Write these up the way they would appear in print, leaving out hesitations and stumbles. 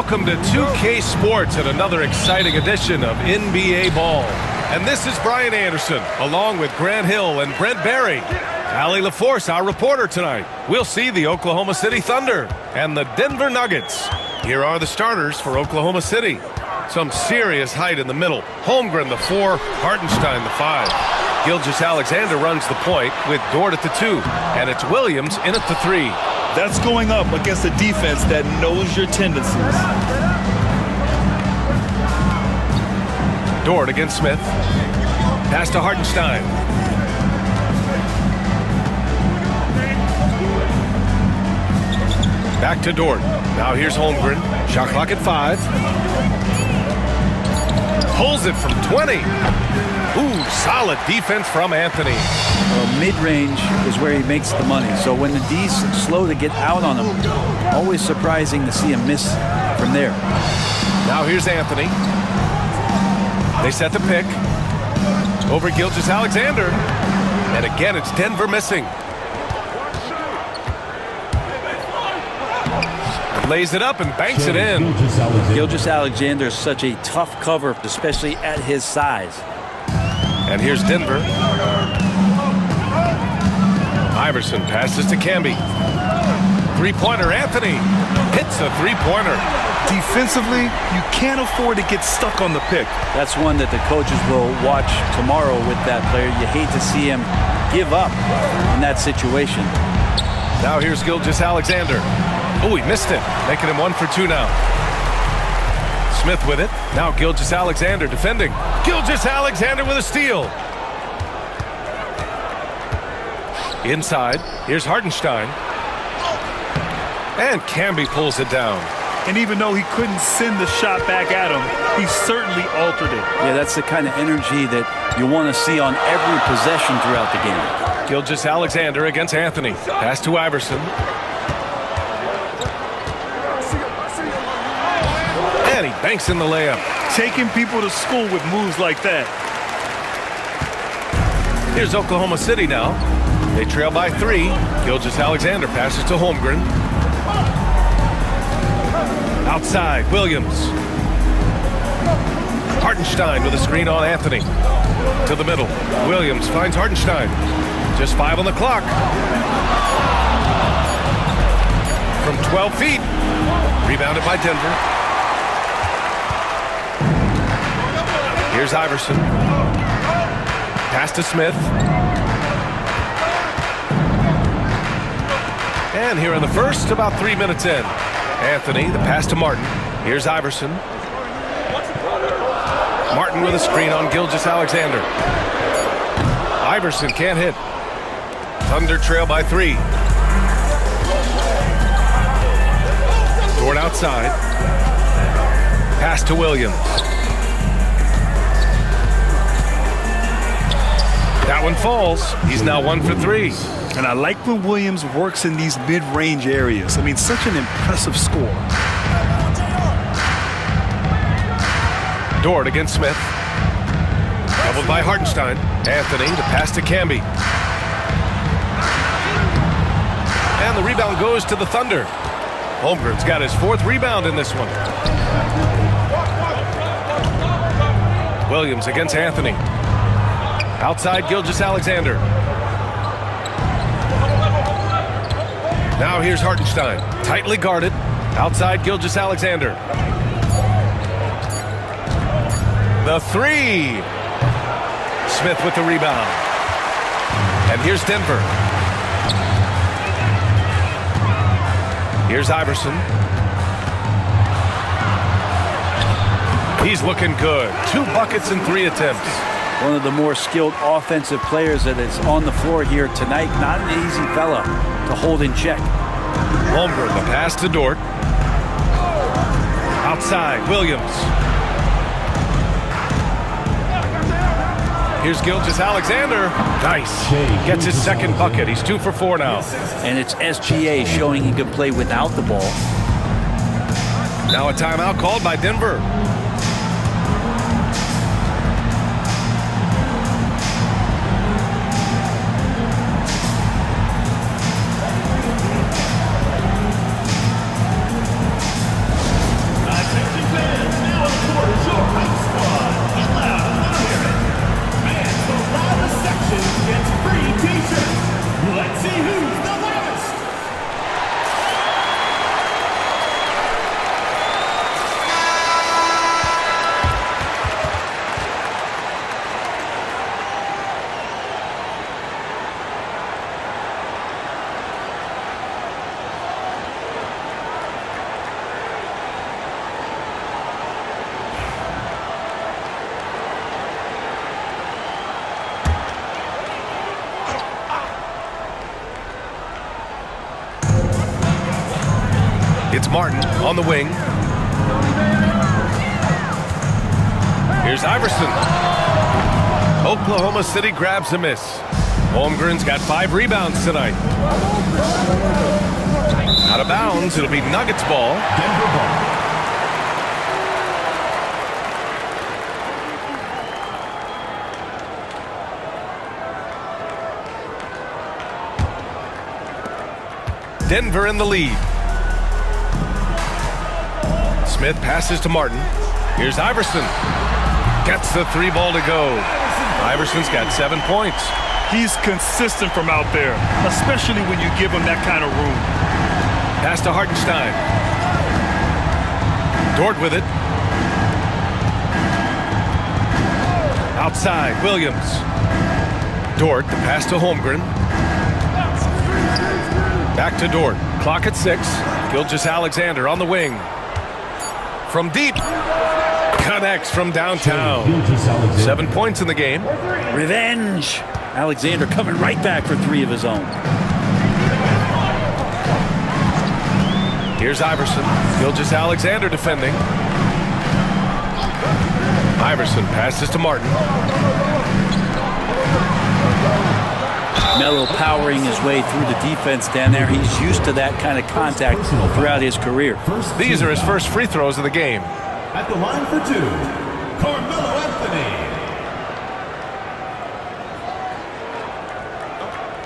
Welcome to 2K Sports and another exciting edition of NBA Ball. And this is Brian Anderson, along with Grant Hill and Brent Barry. Allie LaForce, our reporter tonight. We'll see the Oklahoma City Thunder and the Denver Nuggets. Here are the starters for Oklahoma City. Some serious height in the middle. Holmgren, the 4, Hartenstein, the 5. Gilgeous-Alexander runs the point with Dort at the 2. And it's Williams in at the 3. That's going up against a defense that knows your tendencies. Dort against Smith. Pass to Hartenstein. Back to Dort. Now here's Holmgren. Shot clock at 5. Pulls it from 20. Ooh, solid defense from Anthony. Mid-range is where he makes the money. So when the D's slow to get out on him, always surprising to see him miss from there. Now here's Anthony. They set the pick. Over Gilgeous-Alexander. And again, it's Denver missing. Lays it up and banks it in. Gilgeous-Alexander is such a tough cover, especially at his size. And here's Denver. Iverson passes to Camby. Three-pointer, Anthony hits a three-pointer. Defensively, you can't afford to get stuck on the pick. That's one that the coaches will watch tomorrow with that player. You hate to see him give up in that situation. Now here's Gilgeous-Alexander. Oh, he missed it, making him 1 for 2 now. Smith with it. Now Gilgeous-Alexander defending. Gilgeous-Alexander with a steal. Inside, here's Hartenstein. And Camby pulls it down. And even though he couldn't send the shot back at him, he certainly altered it. Yeah, that's the kind of energy that you want to see on every possession throughout the game. Gilgeous-Alexander against Anthony. Pass to Iverson. And he banks in the layup. Taking people to school with moves like that. Here's Oklahoma City now. They trail by 3. Gilgeous-Alexander passes to Holmgren. Outside, Williams. Hartenstein with a screen on Anthony. To the middle. Williams finds Hartenstein. Just 5 on the clock. From 12 feet. Rebounded by Denver. Here's Iverson. Pass to Smith. And here in the first, about 3 minutes in. Anthony, the pass to Martin. Here's Iverson. Martin with a screen on Gilgeous-Alexander. Iverson can't hit. Thunder trail by 3. Dort outside. Pass to Williams. That one falls. He's now 1 for 3. And I like when Williams works in these mid-range areas. I mean, such an impressive score. Dort against Smith. Doubled by Hartenstein. Anthony, the pass to Camby. And the rebound goes to the Thunder. Holmgren's got his 4th rebound in this one. Williams against Anthony. Outside Gilgeous-Alexander. Now here's Hartenstein. Tightly guarded. Outside Gilgeous-Alexander. The 3. Smith with the rebound. And here's Denver. Here's Iverson. He's looking good. 2 buckets and 3 attempts. One of the more skilled offensive players that is on the floor here tonight. Not an easy fella to hold in check. Holmgren, the pass to Dort. Outside, Williams. Here's Gilgeous-Alexander. Nice. Gets his 2nd bucket. He's 2 for 4 now. And it's SGA showing he can play without the ball. Now a timeout called by Denver. It's Martin on the wing. Here's Iverson. Oklahoma City grabs a miss. Holmgren's got 5 rebounds tonight. Out of bounds, it'll be Nuggets ball. Denver ball. Denver in the lead. Smith passes to Martin. Here's Iverson. Gets the 3 ball to go. Iverson's got 7 points. He's consistent from out there, especially when you give him that kind of room. Pass to Hartenstein. Dort with it. Outside, Williams. Dort, the pass to Holmgren. Back to Dort. Clock at 6. Gilgeous-Alexander on the wing. From deep. Connects from downtown. 7 points in the game. Revenge. Alexander coming right back for 3 of his own. Here's Iverson. Gilgeous-Alexander defending. Iverson passes to Martin. Melo powering his way through the defense down there. He's used to that kind of contact throughout his career. These are his first free throws of the game. At the line for 2, Carmelo Anthony.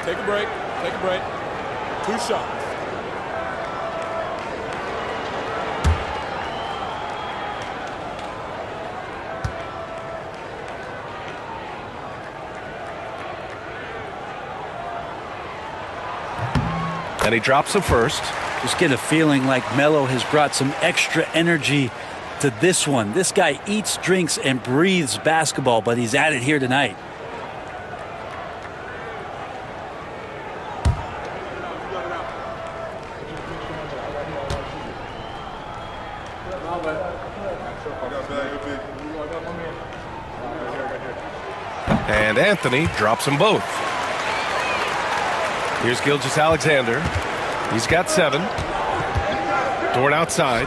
Take a break. Take a break. 2 shots. And he drops the first. Just get a feeling like Melo has brought some extra energy to this one. This guy eats, drinks, and breathes basketball, but he's at it here tonight. And Anthony drops them both. Here's Gilgeous-Alexander. He's got 7. Dort outside.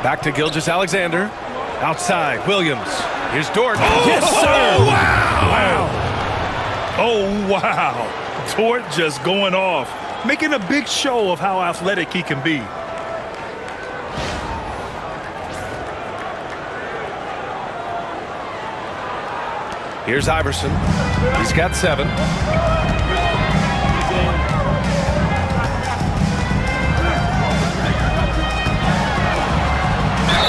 Back to Gilgeous-Alexander. Outside, Williams. Here's Dort. Oh, Yes, sir. Wow. Oh, wow. Dort just going off, making a big show of how athletic he can be. Here's Iverson. He's got 7.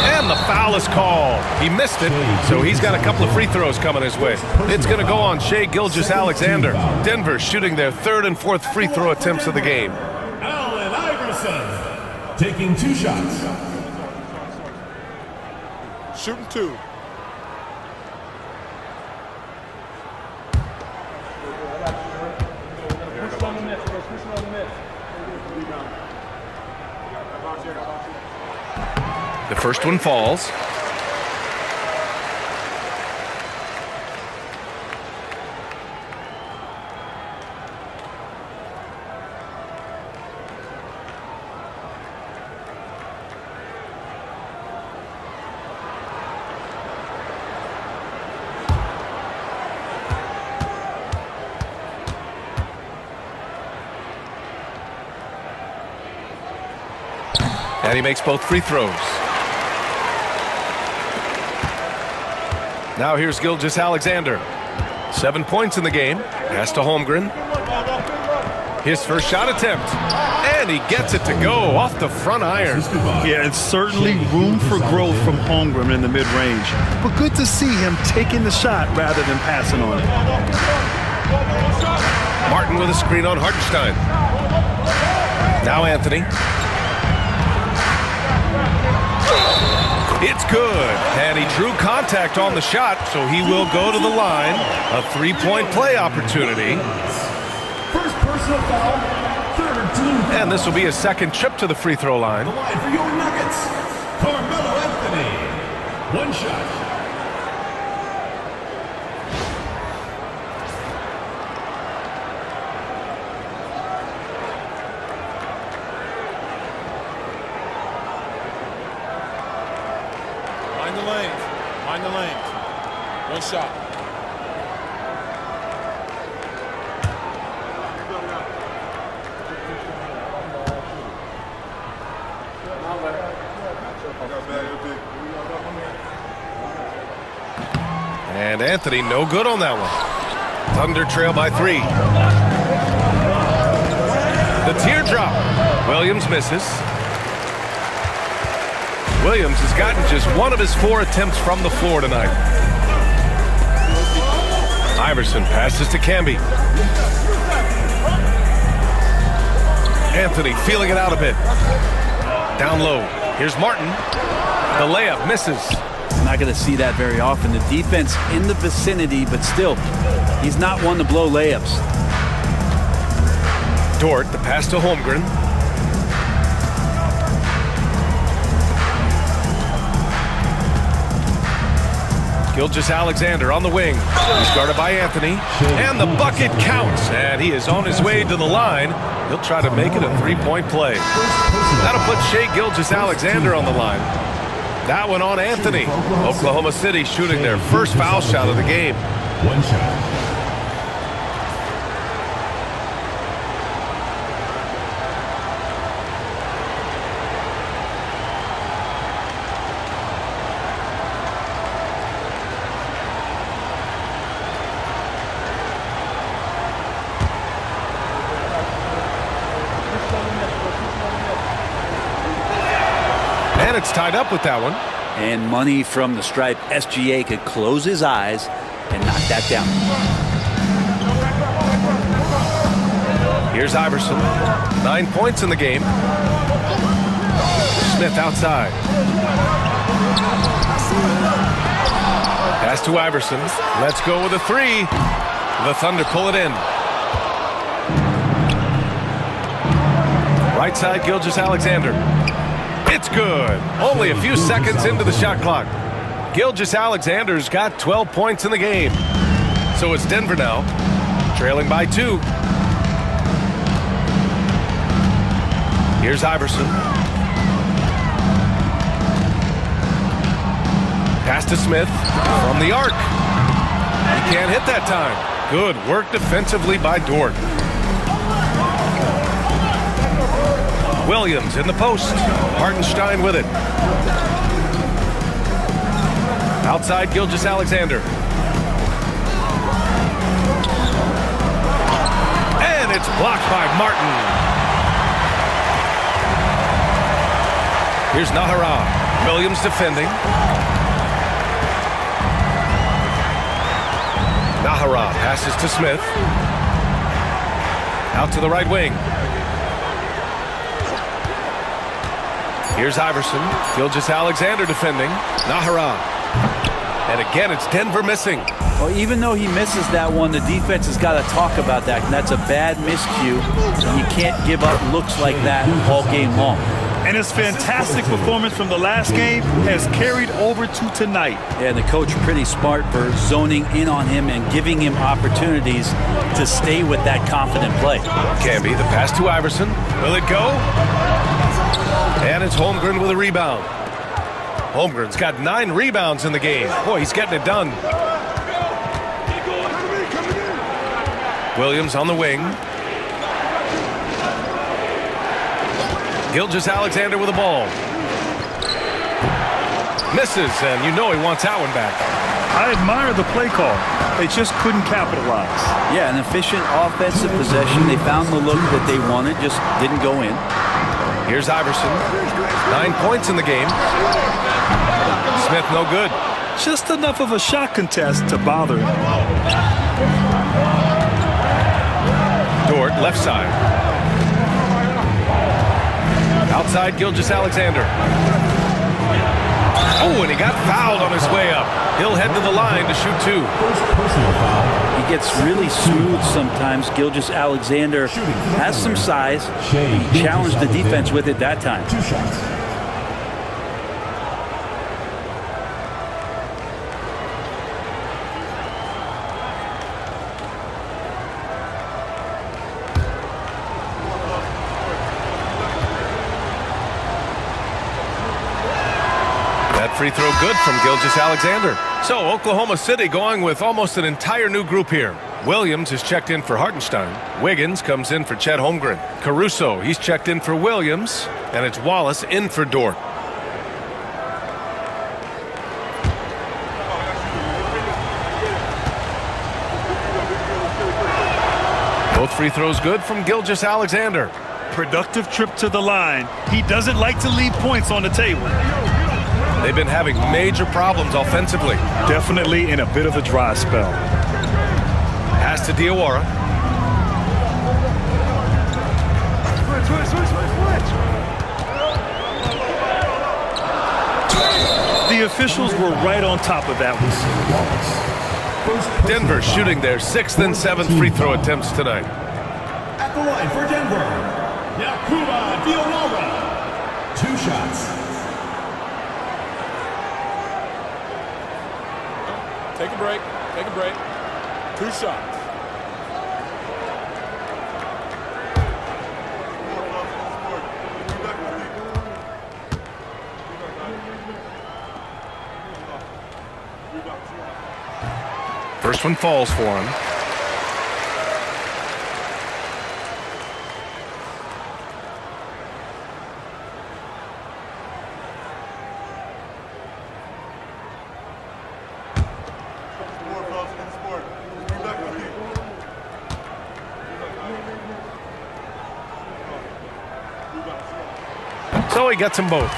And the foul is called. He missed it, so he's got a couple of free throws coming his way. It's going to go on Shai Gilgeous-Alexander. Denver shooting their 3rd and 4th free throw attempts of the game. Allen Iverson taking 2 shots. Shooting 2. The first one falls. And he makes both free throws. Now here's Gilgeous-Alexander. 7 points in the game. Pass to Holmgren. His first shot attempt. And he gets it to go off the front iron. Yeah, it's certainly room for growth from Holmgren in the mid-range. But good to see him taking the shot rather than passing on it. Martin with a screen on Hartenstein. Now Anthony. It's good, and he drew contact on the shot, so he will go to the line. A 3-point play opportunity. First personal foul, 3rd team foul. And this will be his 2nd trip to the free throw line. The line for your Nuggets, Carmelo Anthony. 1 shot. Find the lane. One shot. And Anthony, no good on that one. Thunder trail by 3. The teardrop. Williams misses. Williams has gotten just 1 of his 4 attempts from the floor tonight. Iverson passes to Camby. Anthony feeling it out a bit. Down low. Here's Martin. The layup misses. Not going to see that very often. The defense in the vicinity, but still, he's not one to blow layups. Dort, the pass to Holmgren. Gilgeous-Alexander on the wing. He's guarded by Anthony. And the bucket counts. And he is on his way to the line. He'll try to make it a 3-point play. That'll put Shai Gilgeous-Alexander on the line. That one on Anthony. Oklahoma City shooting their first foul shot of the game. One shot. And it's tied up with that one. And money from the stripe. SGA could close his eyes and knock that down. Here's Iverson. 9 points in the game. Smith outside. Pass to Iverson. Let's go with a 3. The Thunder pull it in. Right side, Gilgeous-Alexander. It's good. Only a few seconds into the shot clock. Gilgeous-Alexander's got 12 points in the game. So it's Denver now, trailing by 2. Here's Iverson. Pass to Smith from the arc. He can't hit that time. Good work defensively by Dort. Williams in the post. Hartenstein with it. Outside, Gilgeous-Alexander. And it's blocked by Martin. Here's Nahara. Williams defending. Nahara passes to Smith. Out to the right wing. Here's Iverson. Gilgeous-Alexander defending. Nahara. And again, it's Denver missing. Well, even though he misses that one, the defense has got to talk about that. And that's a bad miscue. You can't give up looks like that all game long. And his fantastic performance from the last game has carried over to tonight. And the coach pretty smart for zoning in on him and giving him opportunities to stay with that confident play. Camby, the pass to Iverson. Will it go? And it's Holmgren with a rebound. Holmgren's got 9 rebounds in the game. Boy, he's getting it done. Williams on the wing. Gilgeous-Alexander with the ball. Misses, and you know he wants that one back. I admire the play call. They just couldn't capitalize. Yeah, an efficient offensive possession. They found the look that they wanted, just didn't go in. Here's Iverson. 9 points in the game. Smith no good. Just enough of a shot contest to bother him. Dort, left side. Outside, Gilgeous-Alexander. Oh, and he got fouled on his way up. He'll head to the line to shoot 2. He gets really smooth sometimes. Gilgeous-Alexander has some size. He challenged the defense with it that time. 2 shots. That free throw good from Gilgeous-Alexander. So Oklahoma City going with almost an entire new group here. Williams is checked in for Hartenstein. Wiggins comes in for Chet Holmgren. Caruso, he's checked in for Williams. And it's Wallace in for Dort. Both free throws good from Gilgeous-Alexander. Productive trip to the line. He doesn't like to leave points on the table. They've been having major problems offensively. Definitely in a bit of a dry spell. Pass to Diawara. The officials were right on top of that one. Denver shooting their 6th and 7th free throw attempts tonight. At the line for Denver, Yakuba Diawara. 2 shots. Take a break. Take a break. 2 shots. First one falls for him. So he gets them both.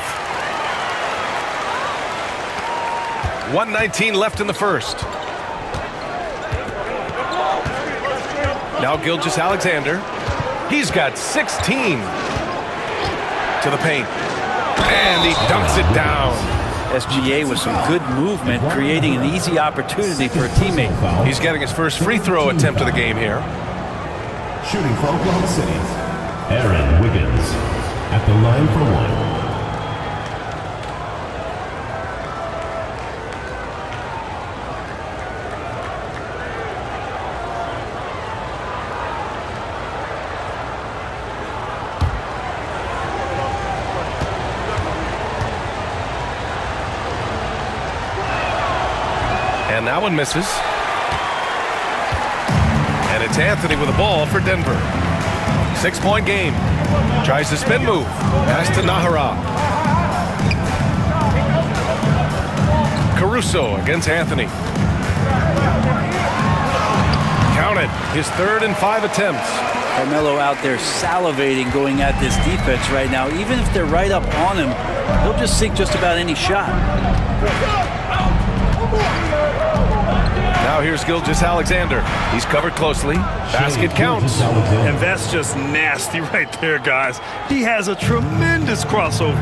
1:19 left in the first. Now Gilgeous-Alexander. He's got 16 to the paint. And he dunks it down. SGA with some good movement, creating an easy opportunity for a teammate. He's getting his first free throw attempt of the game here. Shooting for Oklahoma City, Aaron Wiggins. At the line for 1. And that one misses. And it's Anthony with the ball for Denver. 6-point game. Tries the spin move. Pass to Nahara. Caruso against Anthony. Counted. His 3rd and 5 attempts. Carmelo out there salivating going at this defense right now. Even if they're right up on him, he'll just sink just about any shot. Now here's Gilgeous-Alexander. He's covered closely. Basket counts. And that's just nasty right there, guys. He has a tremendous crossover.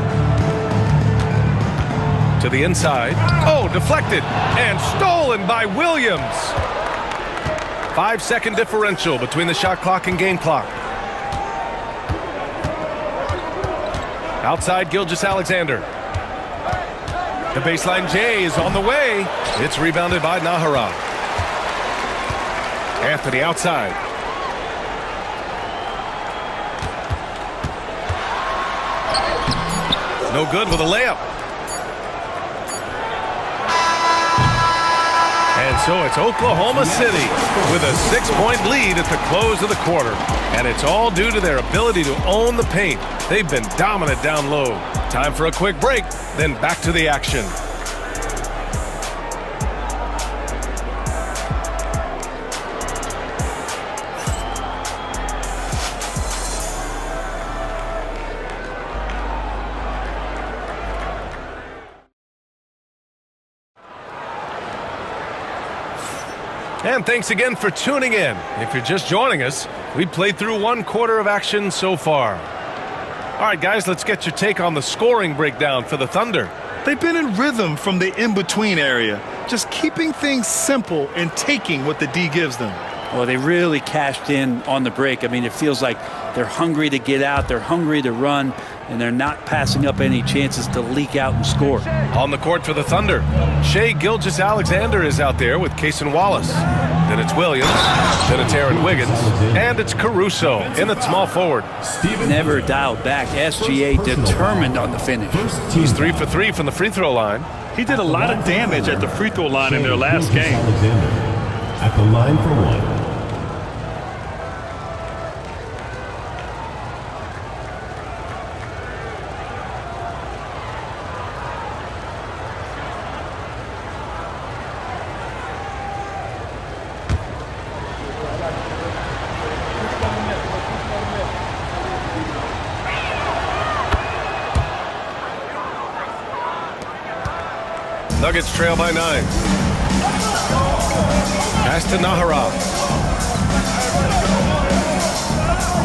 To the inside. Oh, deflected. And stolen by Williams. 5-second differential between the shot clock and game clock. Outside Gilgeous-Alexander. The baseline J is on the way. It's rebounded by Nahara. Anthony outside. No good with a layup. And so it's Oklahoma City with a 6-point lead at the close of the quarter. And it's all due to their ability to own the paint. They've been dominant down low. Time for a quick break, then back to the action. And thanks again for tuning in. If you're just joining us, we played through 1 quarter of action so far. All right, guys, let's get your take on the scoring breakdown for the Thunder. They've been in rhythm from the in-between area, just keeping things simple and taking what the D gives them. Well, they really cashed in on the break. I mean, it feels like they're hungry to get out, they're hungry to run, and they're not passing up any chances to leak out and score. On the court for the Thunder, Shai Gilgeous-Alexander is out there with Cason Wallace. Then it's Williams. Then it's Aaron Wiggins. And it's Caruso in at small forward. Never dialed back. SGA determined on the finish. He's 3 for 3 from the free throw line. He did a lot of damage at the free throw line in their last game. At the line for one. Nuggets trail by 9. Pass to Nahara.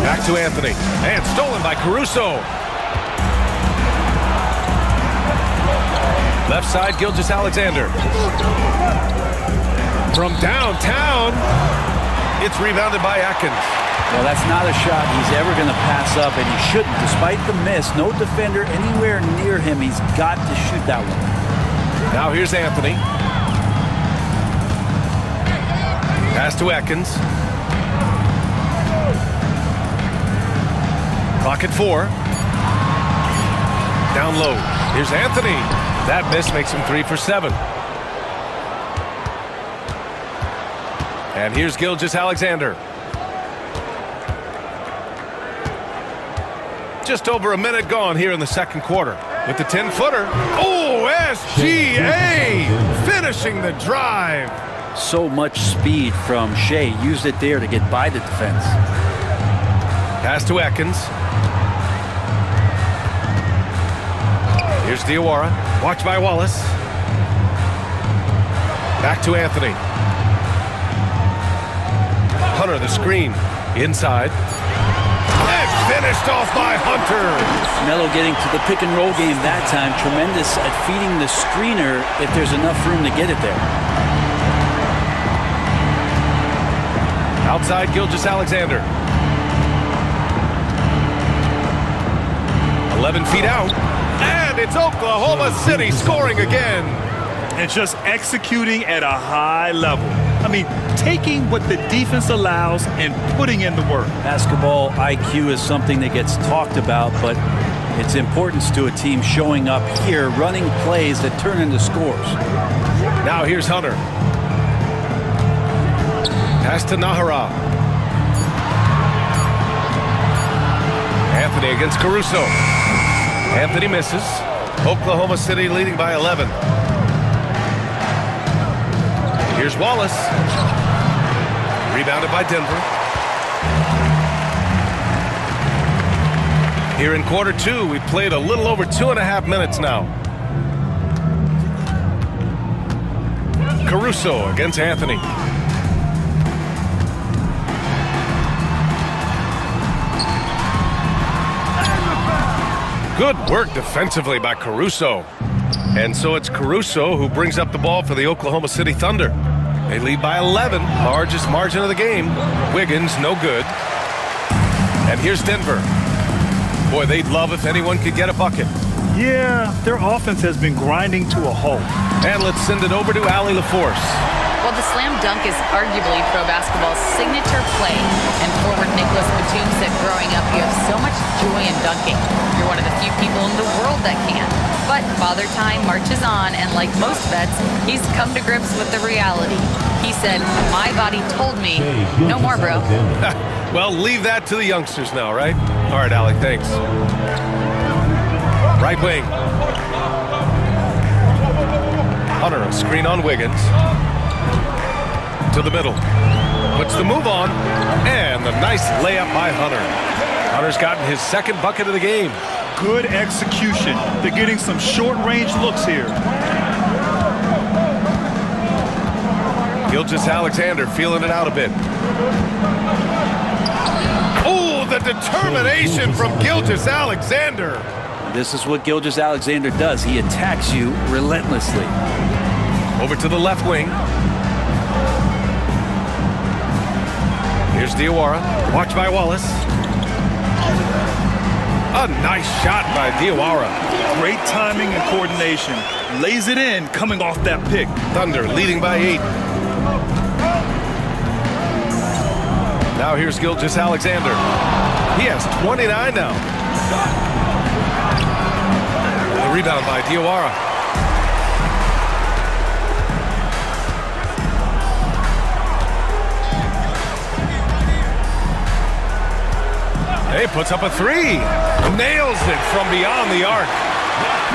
Back to Anthony. And stolen by Caruso. Left side, Gilgeous-Alexander. From downtown, it's rebounded by Atkins. Well, that's not a shot he's ever going to pass up, and he shouldn't. Despite the miss, no defender anywhere near him. He's got to shoot that one. Now here's Anthony. Pass to Atkins. Clock at 4. Down low. Here's Anthony. That miss makes him 3 for 7. And here's Gilgeous-Alexander. Just over a minute gone here in the second quarter. With the 10-footer. Oh, SGA finishing the drive. So much speed from Shea. Used it there to get by the defense. Pass to Atkins. Here's Diawara. Watch by Wallace. Back to Anthony. Hunter, the screen. Inside. Finished off by Hunter. Melo getting to the pick and roll game that time. Tremendous at feeding the screener if there's enough room to get it there. Outside Gilgeous-Alexander. 11 feet out. And it's Oklahoma City scoring again. And just executing at a high level. I mean, taking what the defense allows and putting in the work. Basketball IQ is something that gets talked about, but its importance to a team showing up here, running plays that turn into scores. Now here's Hunter. Pass to Nahara. Anthony against Caruso. Anthony misses. Oklahoma City leading by 11. Here's Wallace. Rebounded by Denver. Here in quarter 2, we've played a little over 2.5 minutes now. Caruso against Anthony. Good work defensively by Caruso. And so it's Caruso who brings up the ball for the Oklahoma City Thunder. They lead by 11, largest margin of the game. Wiggins, no good. And here's Denver. Boy, they'd love if anyone could get a bucket. Yeah, their offense has been grinding to a halt. And let's send it over to Allie LaForce. Well, the slam dunk is arguably pro basketball's signature play. And forward Nicholas Batum said growing up, you have so much joy in dunking. You're one of the few people in the world that can. But Father Time marches on, and like most vets, he's come to grips with the reality. He said, my body told me, no more, bro. Well, leave that to the youngsters now, right? All right, Allie, thanks. Right wing. Hunter, a screen on Wiggins. To the middle. Puts the move on. And the nice layup by Hunter. Hunter's gotten his second bucket of the game. Good execution. They're getting some short-range looks here. Gilgeous-Alexander feeling it out a bit. Oh, the determination from Gilgeous-Alexander. This is what Gilgeous-Alexander does. He attacks you relentlessly. Over to the left wing. Here's Diawara. Watch by Wallace. A nice shot by Diawara. Great timing and coordination. Lays it in coming off that pick. Thunder leading by 8. Now here's Gilgeous-Alexander. He has 29 now. The rebound by Diawara. He puts up a three. Nails it from beyond the arc.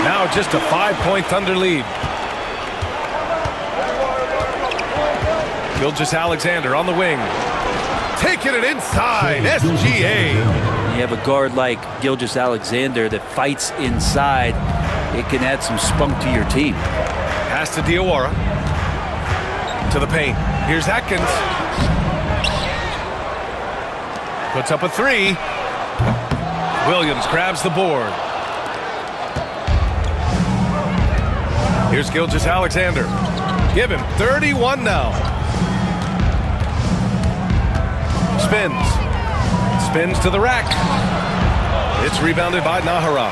Now just a 5-point Thunder lead. Gilgeous-Alexander on the wing. Taking it inside. SGA. You have a guard like Gilgeous-Alexander that fights inside. It can add some spunk to your team. Pass to Diawara. To the paint. Here's Atkins. Puts up a three. Williams grabs the board. Here's Gilgeous-Alexander. Give him 31 now. Spins to the rack. It's rebounded by Nahara.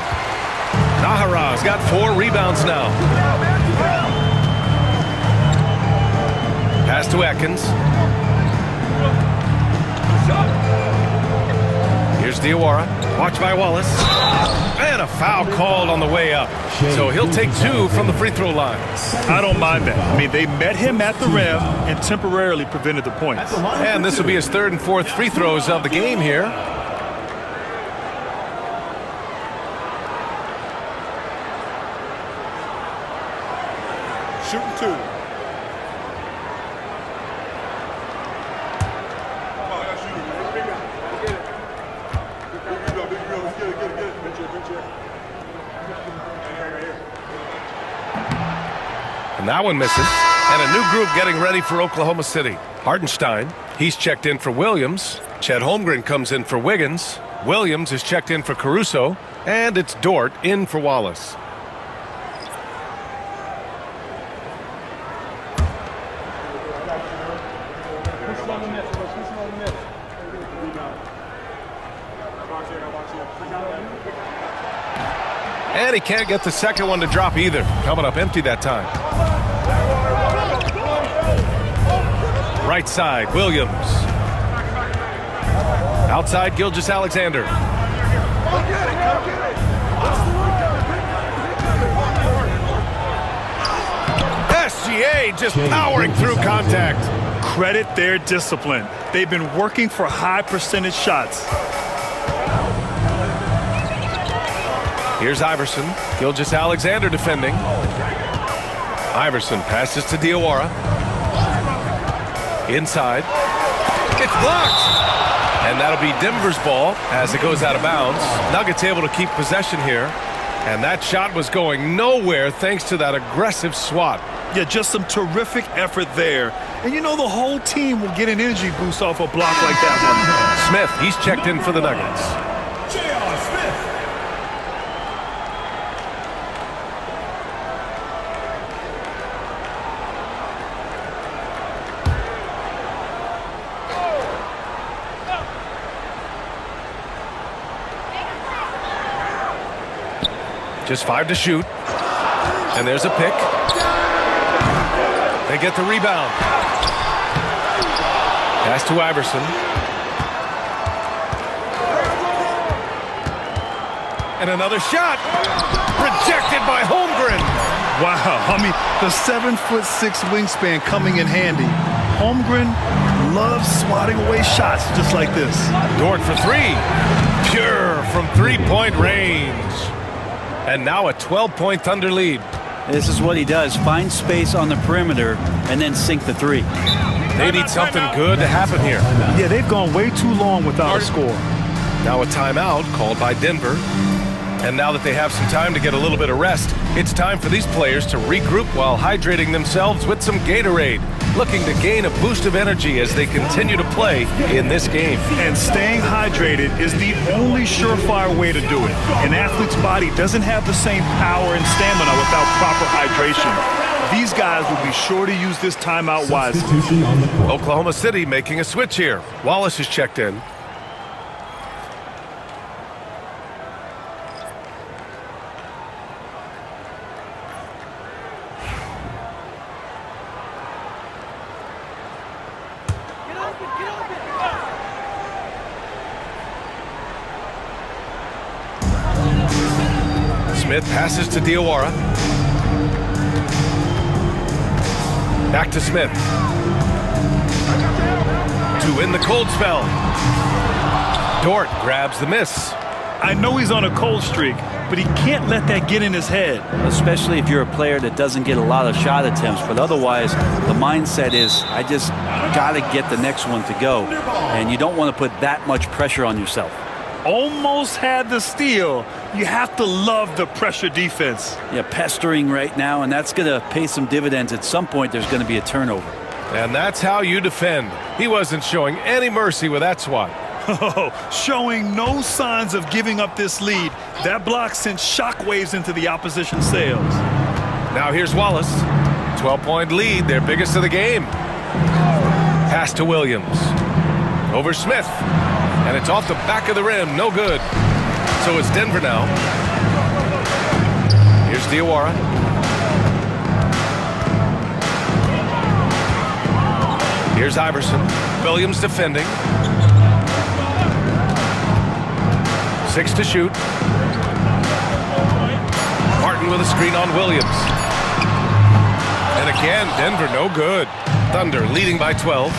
Nahara's got 4 rebounds now. Pass to Atkins. Here's Diawara. Watch by Wallace. And a foul called on the way up. So he'll take 2 from the free throw line. I don't mind that. I mean, they met him at the rim and temporarily prevented the points. And this will be his 3rd and 4th free throws of the game here. Shooting 2. And that one misses. And a new group getting ready for Oklahoma City. Hartenstein, he's checked in for Williams. Chet Holmgren comes in for Wiggins. Williams is checked in for Caruso. And it's Dort in for Wallace. And he can't get the second one to drop either. Coming up empty that time. Right side, Williams. Outside, Gilgeous-Alexander. SGA just powering through contact. Credit their discipline. They've been working for high percentage shots. Here's Iverson. Gilgeous-Alexander defending. Iverson passes to Diawara. Inside. It's blocked. And that'll be Denver's ball as it goes out of bounds. Nuggets able to keep possession here. And that shot was going nowhere thanks to that aggressive swat. Yeah, just some terrific effort there. And you know the whole team will get an energy boost off a block like that one. Smith, he's checked in for the Nuggets. Just 5 to shoot. And there's a pick. They get the rebound. Pass to Iverson. And another shot. Rejected by Holmgren. Wow, I mean, the 7'6" wingspan coming in handy. Holmgren loves swatting away shots just like this. Dort for 3. Pure from 3-point range. And now a 12-point Thunder lead. This is what he does. Find space on the perimeter and then sink the 3. They need something good to happen here. Yeah, they've gone way too long without a score. Now a timeout called by Denver. And now that they have some time to get a little bit of rest, it's time for these players to regroup while hydrating themselves with some Gatorade, looking to gain a boost of energy as they continue to play in this game. And staying hydrated is the only surefire way to do it. An athlete's body doesn't have the same power and stamina without proper hydration. These guys will be sure to use this timeout wisely. Oklahoma City making a switch here. Wallace is checked in. Smith passes to Diawara. Back to Smith. To win the cold spell. Dort grabs the miss. I know he's on a cold streak, but he can't let that get in his head. Especially if you're a player that doesn't get a lot of shot attempts, but otherwise the mindset is, I just got to get the next one to go. And you don't want to put that much pressure on yourself. Almost had the steal. You have to love the pressure defense. Yeah, pestering right now, and that's going to pay some dividends. At some point, there's going to be a turnover. And that's how you defend. He wasn't showing any mercy with that swat. Oh, showing no signs of giving up this lead. That block sent shockwaves into the opposition sails. Now here's Wallace. 12-point lead, their biggest of the game. Pass to Williams. Over Smith. And it's off the back of the rim. No good. So it's Denver now. Here's Diawara. Here's Iverson. Williams defending. 6 to shoot. Martin with a screen on Williams. And again, Denver no good. Thunder leading by 12.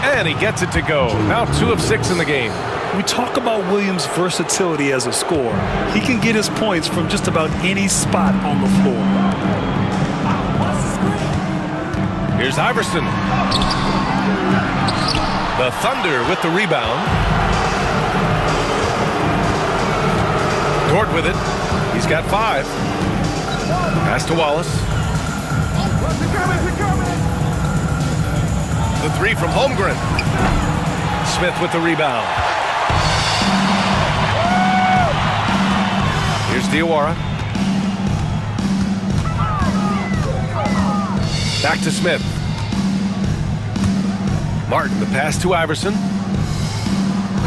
And he gets it to go. Now 2 of 6 in the game. We talk about Williams' versatility as a scorer. He can get his points from just about any spot on the floor. Here's Iverson. The Thunder with the rebound. Dort with it. He's got 5. Pass to Wallace. The 3 from Holmgren. Smith with the rebound. Here's Diawara. Back to Smith. Martin, the pass to Iverson.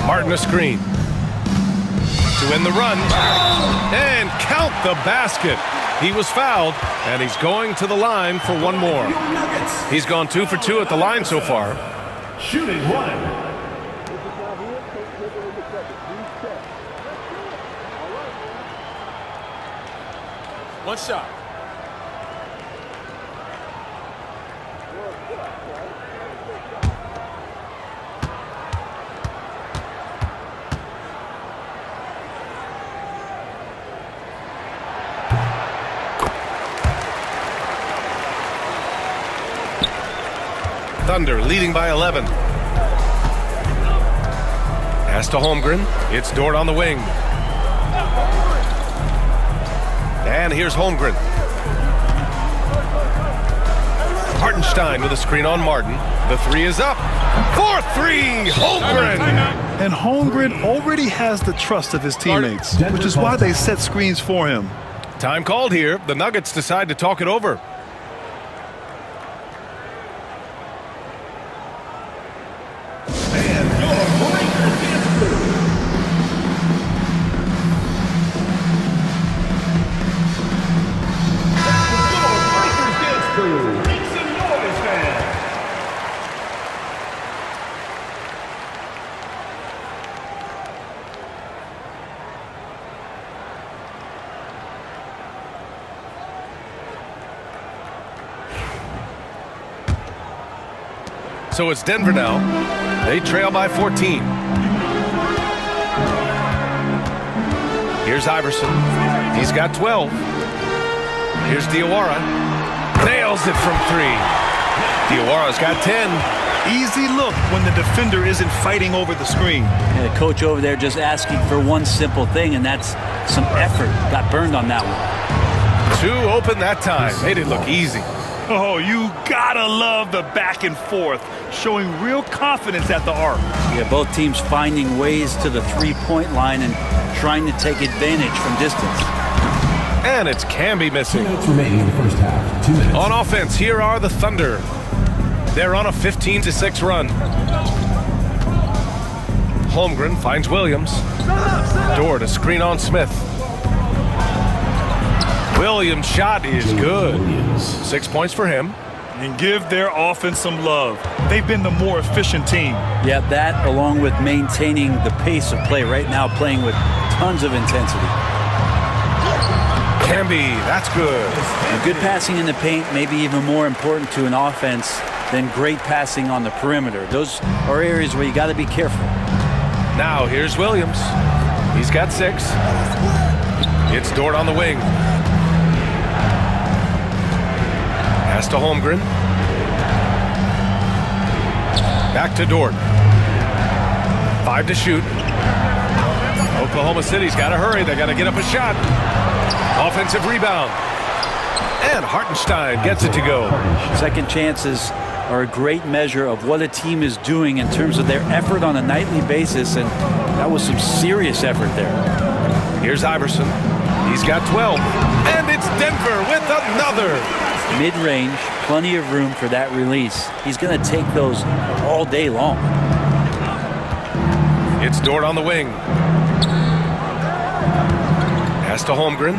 Martin a screen. To win the run. And count the basket. He was fouled, and he's going to the line for one more. He's gone 2 for 2 at the line so far. Shooting 1. One shot. Thunder leading by 11. Pass to Holmgren. It's Dort on the wing. And here's Holmgren. Hartenstein with a screen on Martin. The 3 is up. 4-3, Holmgren. And Holmgren already has the trust of his teammates, which is why they set screens for him. Time called here. The Nuggets decide to talk it over. So it's Denver now. They trail by 14. Here's Iverson. He's got 12. Here's Diawara. Nails it from 3. Diawara's got 10. Easy look when the defender isn't fighting over the screen. And the coach over there just asking for one simple thing, and that's some effort. Got burned on that one. 2 open that time. Made it look easy. Oh, you gotta love the back and forth, showing real confidence at the arc. Yeah, both teams finding ways to the three-point line and trying to take advantage from distance. And it's Camby missing. 2 minutes remaining in the first half. 2 minutes. On offense, here are the Thunder. They're on a 15-6 run. Holmgren finds Williams. Dort a screen on Smith. Williams' shot is good. 6 points for him. And give their offense some love. They've been the more efficient team. Yeah, that along with maintaining the pace of play right now, playing with tons of intensity. Camby, that's good. And good passing in the paint may be even more important to an offense than great passing on the perimeter. Those are areas where you got to be careful. Now here's Williams. He's got 6. It's Dort on the wing. Pass to Holmgren. Back to Dort. 5 to shoot. Oklahoma City's got to hurry. They got to get up a shot. Offensive rebound. And Hartenstein gets it to go. Second chances are a great measure of what a team is doing in terms of their effort on a nightly basis, and that was some serious effort there. Here's Iverson. He's got 12. And it's Denver with another. Mid-range, plenty of room for that release. He's going to take those all day long. It's Dort on the wing. Pass to Holmgren.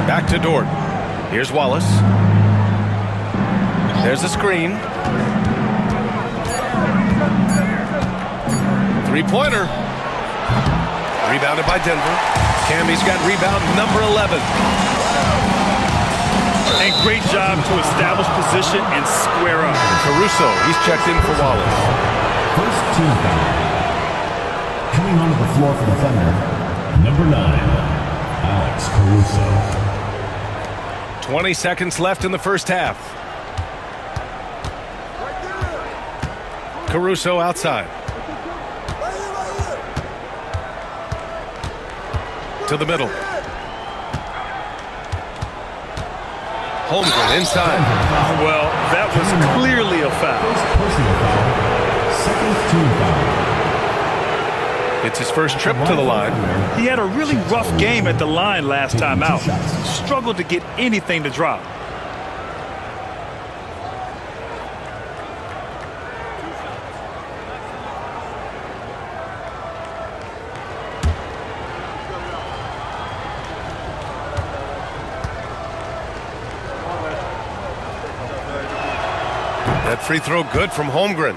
Back to Dort. Here's Wallace. There's a screen. 3-pointer. Rebounded by Denver. Cammy's got rebound number 11. And great job to establish position and square up. Caruso, he's checked in for Wallace. First team foul. Coming onto the floor for the Thunder, number 9, Alex Caruso. 20 seconds left in the first half. Caruso outside. To the middle. Holmgren inside. Well, that was clearly a foul. First personal foul. Second team foul. It's his first trip to the line. He had a really rough game at the line last time out. Struggled to get anything to drop. That free throw good from Holmgren.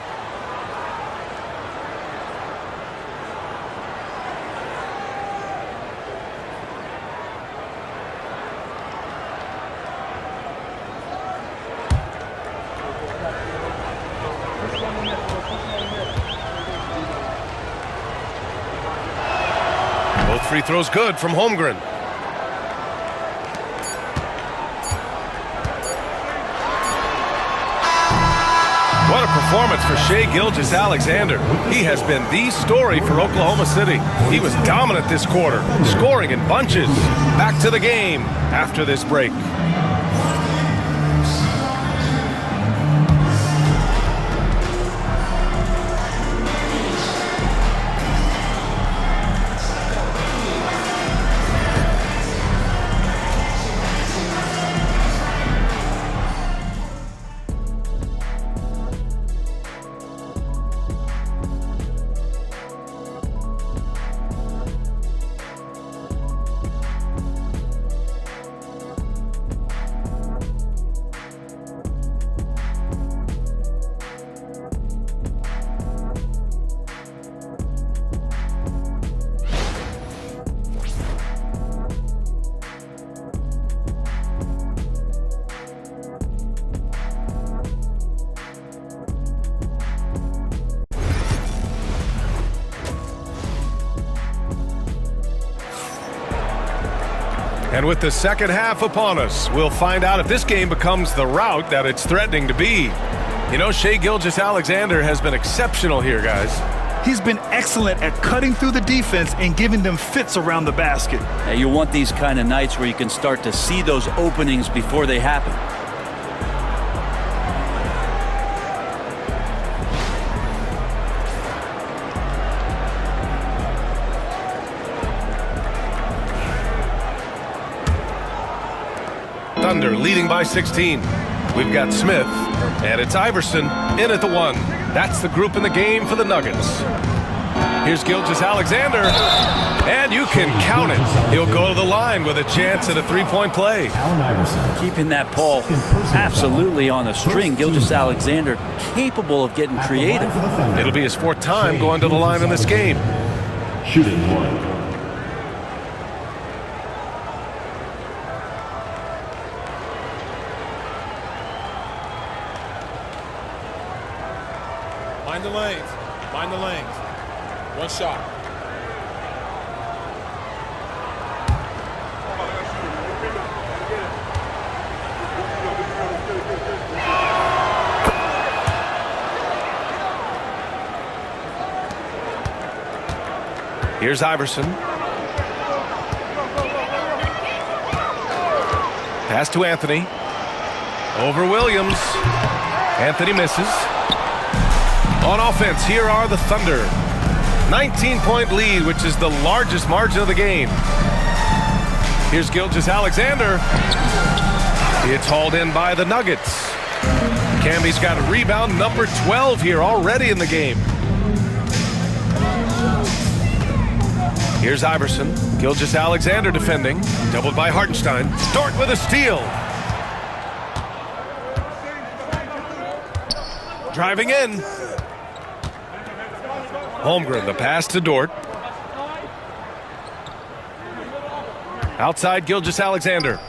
Both free throws good from Holmgren. What a performance for Shai Gilgeous-Alexander. He has been the story for Oklahoma City. He was dominant this quarter, scoring in bunches. Back to the game after this break. And with the second half upon us, we'll find out if this game becomes the rout that it's threatening to be. You know, Shai Gilgeous-Alexander has been exceptional here, guys. He's been excellent at cutting through the defense and giving them fits around the basket. Now, you want these kind of nights where you can start to see those openings before they happen. Thunder leading by 16. We've got Smith, and it's Iverson in at the 1. That's the group in the game for the Nuggets. Here's Gilgeous-Alexander, and you can count it. He'll go to the line with a chance at a three-point play. Allen Iverson. Keeping that ball absolutely on a string. Gilgeous-Alexander capable of getting creative. It'll be his fourth time going to the line in this game. Shooting one. Mind the lanes. Mind the lanes. One shot. Here's Iverson. Pass to Anthony. Over Williams. Anthony misses. On offense, here are the Thunder. 19-point lead, which is the largest margin of the game. Here's Gilgeous-Alexander. It's hauled in by the Nuggets. Camby's got a rebound number 12 here already in the game. Here's Iverson. Gilgeous-Alexander defending. Doubled by Hartenstein. Dort with a steal. Driving in. Holmgren, the pass to Dort. Outside Gilgeous-Alexander.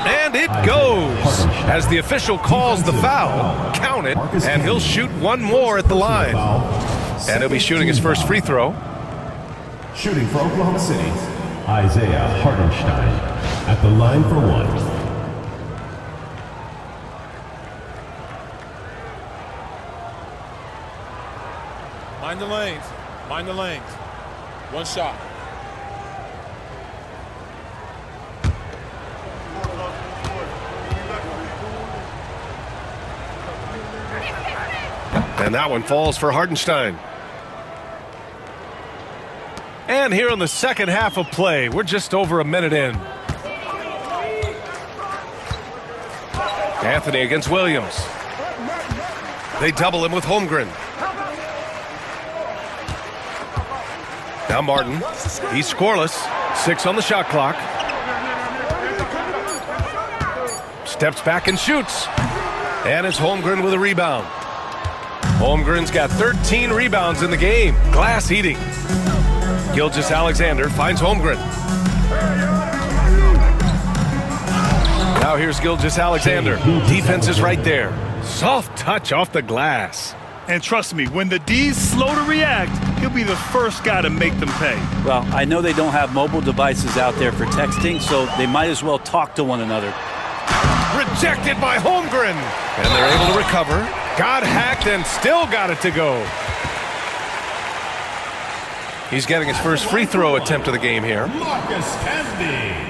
And it goes. As the official calls the foul, count it, and he'll shoot one more at the line. And he'll be shooting his first free throw. Shooting for Oklahoma City, Isaiah Hartenstein at the line for one. Mind the lanes. Mind the lanes. One shot. And that one falls for Hartenstein. And here in the second half of play, we're just over a minute in. Anthony against Williams. They double him with Holmgren. Now Martin. He's scoreless. 6 on the shot clock. Steps back and shoots. And it's Holmgren with a rebound. Holmgren's got 13 rebounds in the game. Glass eating. Gilgeous-Alexander finds Holmgren. Now here's Gilgeous-Alexander. Defense is right there. Soft touch off the glass. And trust me, when the D's slow to react, he'll be the first guy to make them pay. Well, I know they don't have mobile devices out there for texting, so they might as well talk to one another. Rejected by Holmgren. And they're able to recover. Got hacked and still got it to go. He's getting his first free throw attempt of the game here. Marcus Camby.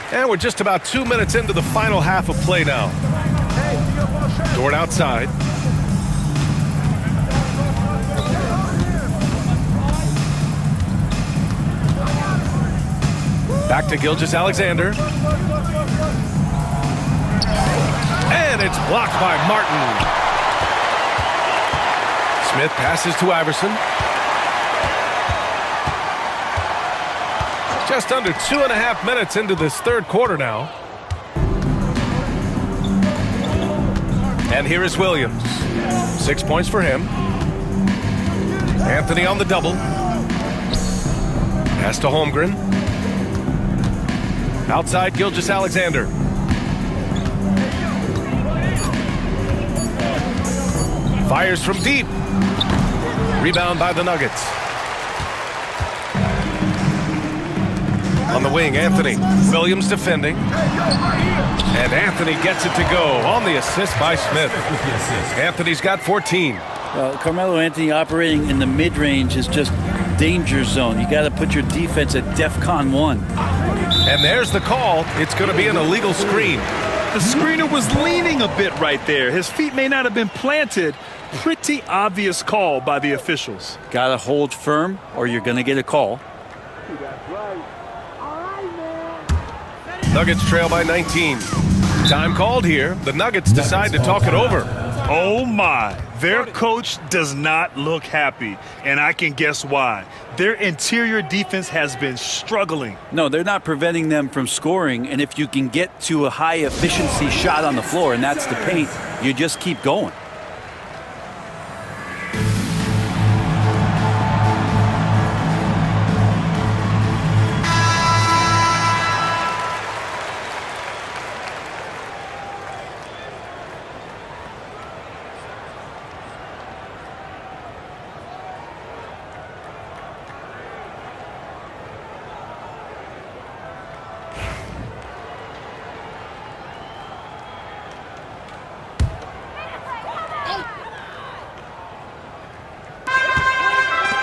And we're just about 2 minutes into the final half of play now. Dort outside. Back to Gilgeous-Alexander. And it's blocked by Martin. Smith passes to Iverson. Just under 2.5 minutes into this third quarter now. And here is Williams. 6 points for him. Anthony on the double. Pass to Holmgren. Outside Gilgeous-Alexander. Fires from deep. Rebound by the Nuggets. On the wing, Anthony. Williams defending. And Anthony gets it to go on the assist by Smith. Anthony's got 14. Carmelo Anthony operating in the mid-range is just danger zone. You got to put your defense at DEFCON 1. And there's the call. It's going to be an illegal screen. The screener was leaning a bit right there. His feet may not have been planted. Pretty obvious call by the officials. Got to hold firm or you're going to get a call. Nuggets trail by 19. Time called here. The Nuggets decide to talk it over. Oh my, their coach does not look happy, and I can guess why. Their interior defense has been struggling. No, they're not preventing them from scoring, and if you can get to a high efficiency shot on the floor, and that's the paint, you just keep going.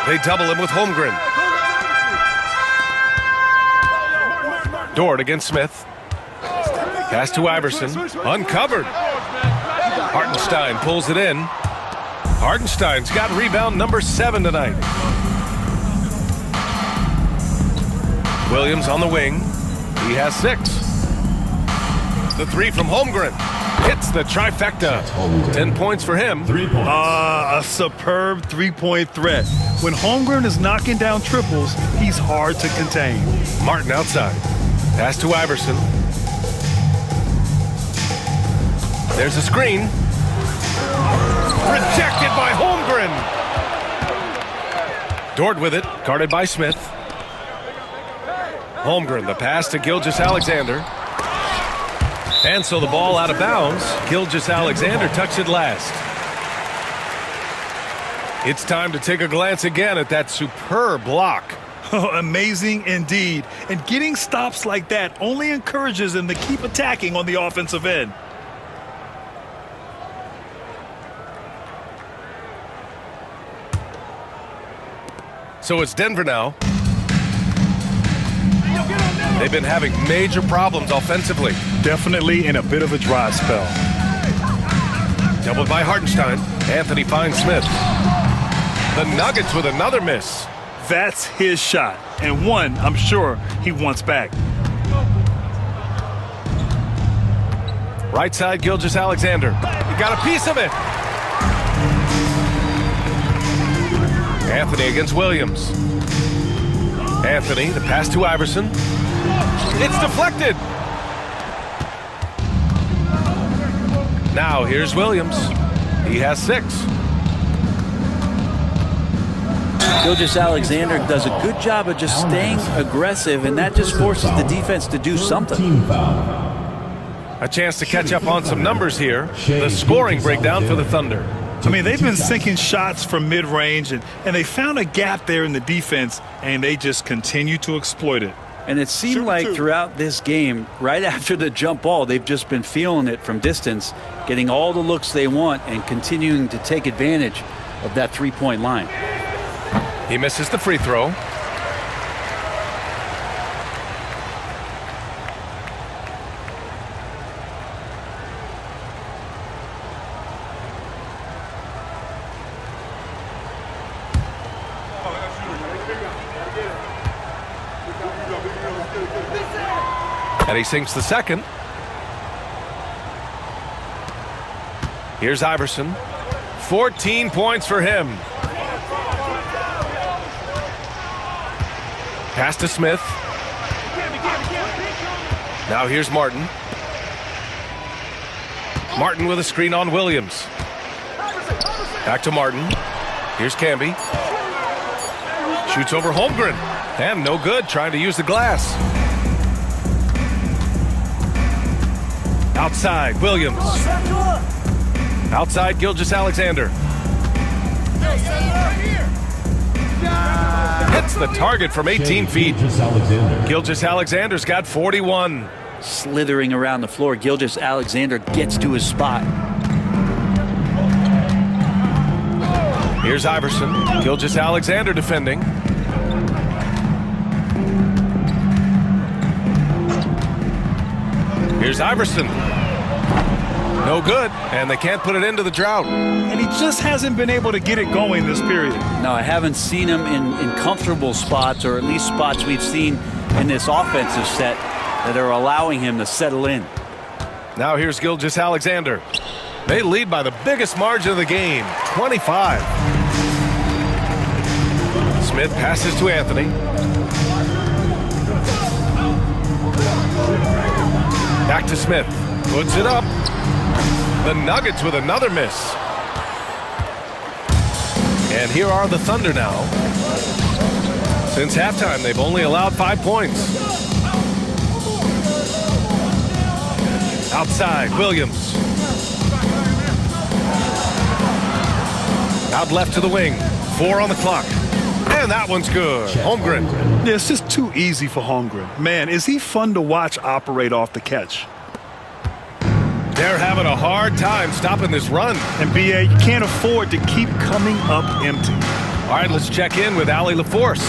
They double him with Holmgren. Dort against Smith. Pass to Iverson. Uncovered. Hartenstein pulls it in. Hartenstein's got rebound number 7 tonight. Williams on the wing. He has 6. The 3 from Holmgren. Hits the trifecta. 10 points for him. 3 points. A superb three-point threat. When Holmgren is knocking down triples, he's hard to contain. Martin outside. Pass to Iverson. There's a screen. Rejected by Holmgren. Dort with it, guarded by Smith. Holmgren, the pass to Gilgeous-Alexander. And so the ball out of bounds. Gilgeous-Alexander touched it last. It's time to take a glance again at that superb block. Oh, amazing indeed. And getting stops like that only encourages them to keep attacking on the offensive end. So it's Denver now. They've been having major problems offensively. Definitely in a bit of a dry spell. Doubled by Hartenstein. Anthony finds Smith. The Nuggets with another miss. That's his shot, and one I'm sure he wants back. Right side, Gilgeous-Alexander. He got a piece of it. Anthony against Williams. Anthony, the pass to Iverson. It's deflected. Now here's Williams. He has 6. Gilgeous-Alexander does a good job of just staying aggressive, and that just forces the defense to do something. Team foul. A chance to catch up on some numbers here. The scoring breakdown for the Thunder. I mean, they've been sinking shots from mid-range, and they found a gap there in the defense, and they just continue to exploit it. And it seemed like throughout this game, right after the jump ball, they've just been feeling it from distance, getting all the looks they want and continuing to take advantage of that three-point line. He misses the free throw. And he sinks the second. Here's Iverson. 14 points for him. Pass to Smith. Now here's Martin. Martin with a screen on Williams. Back to Martin. Here's Camby. Shoots over Holmgren. And no good, trying to use the glass. Outside, Williams. Outside, Gilgeous-Alexander. Hits the target from 18 feet. Gilgeous-Alexander's got 41. Slithering around the floor, Gilgeous-Alexander gets to his spot. Here's Iverson. Gilgeous-Alexander defending. Here's Iverson. No good, and they can't put it into the drought. And he just hasn't been able to get it going this period. No, I haven't seen him in comfortable spots, or at least spots we've seen in this offensive set that are allowing him to settle in. Now here's Gilgeous-Alexander. They lead by the biggest margin of the game, 25. Smith passes to Anthony. Back to Smith. Puts it up. The Nuggets with another miss. And here are the Thunder now. Since halftime, they've only allowed 5 points. Outside, Williams. Out left to the wing. 4 on the clock. And that one's good. Holmgren. Yeah, it's just too easy for Holmgren. Man, is he fun to watch operate off the catch. They're having a hard time stopping this run. And BA, you can't afford to keep coming up empty. All right, let's check in with Allie LaForce.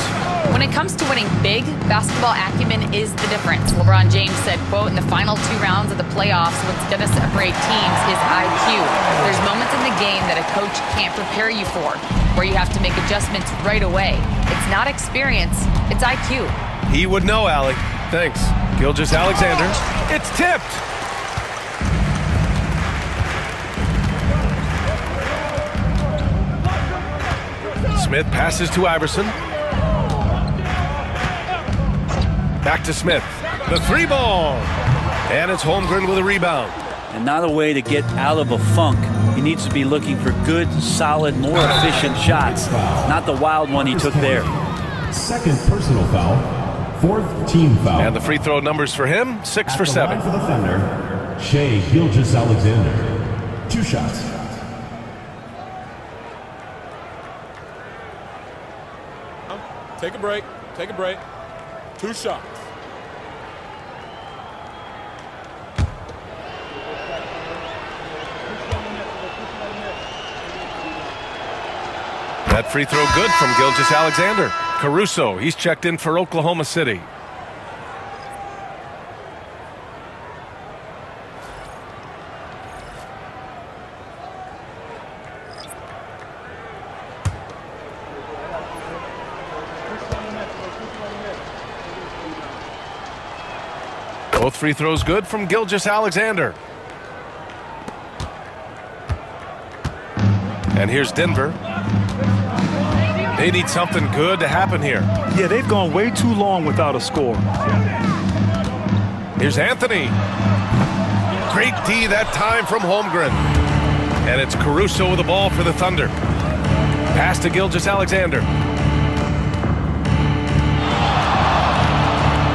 When it comes to winning big, basketball acumen is the difference. LeBron James said, quote, in the final 2 rounds of the playoffs, what's going to separate teams is IQ. There's moments in the game that a coach can't prepare you for, where you have to make adjustments right away. It's not experience, it's IQ. He would know, Allie. Thanks. Gilgeous-Alexander. It's tipped. Smith passes to Iverson. Back to Smith. The 3-ball. And it's Holmgren with a rebound. And not a way to get out of a funk. He needs to be looking for good, solid, more efficient shots. Not the wild one he took there. Second personal foul. 4th team foul. And the free throw numbers for him, 6 for 7. For the Thunder, Shai Gilgeous-Alexander. 2 shots. Take a break. Take a break. 2 shots. That free throw good from Gilgeous-Alexander. Caruso, he's checked in for Oklahoma City. Both free throws good from Gilgeous-Alexander. And here's Denver. They need something good to happen here. Yeah, they've gone way too long without a score. Here's Anthony. Great D that time from Holmgren. And it's Caruso with the ball for the Thunder. Pass to Gilgeous-Alexander.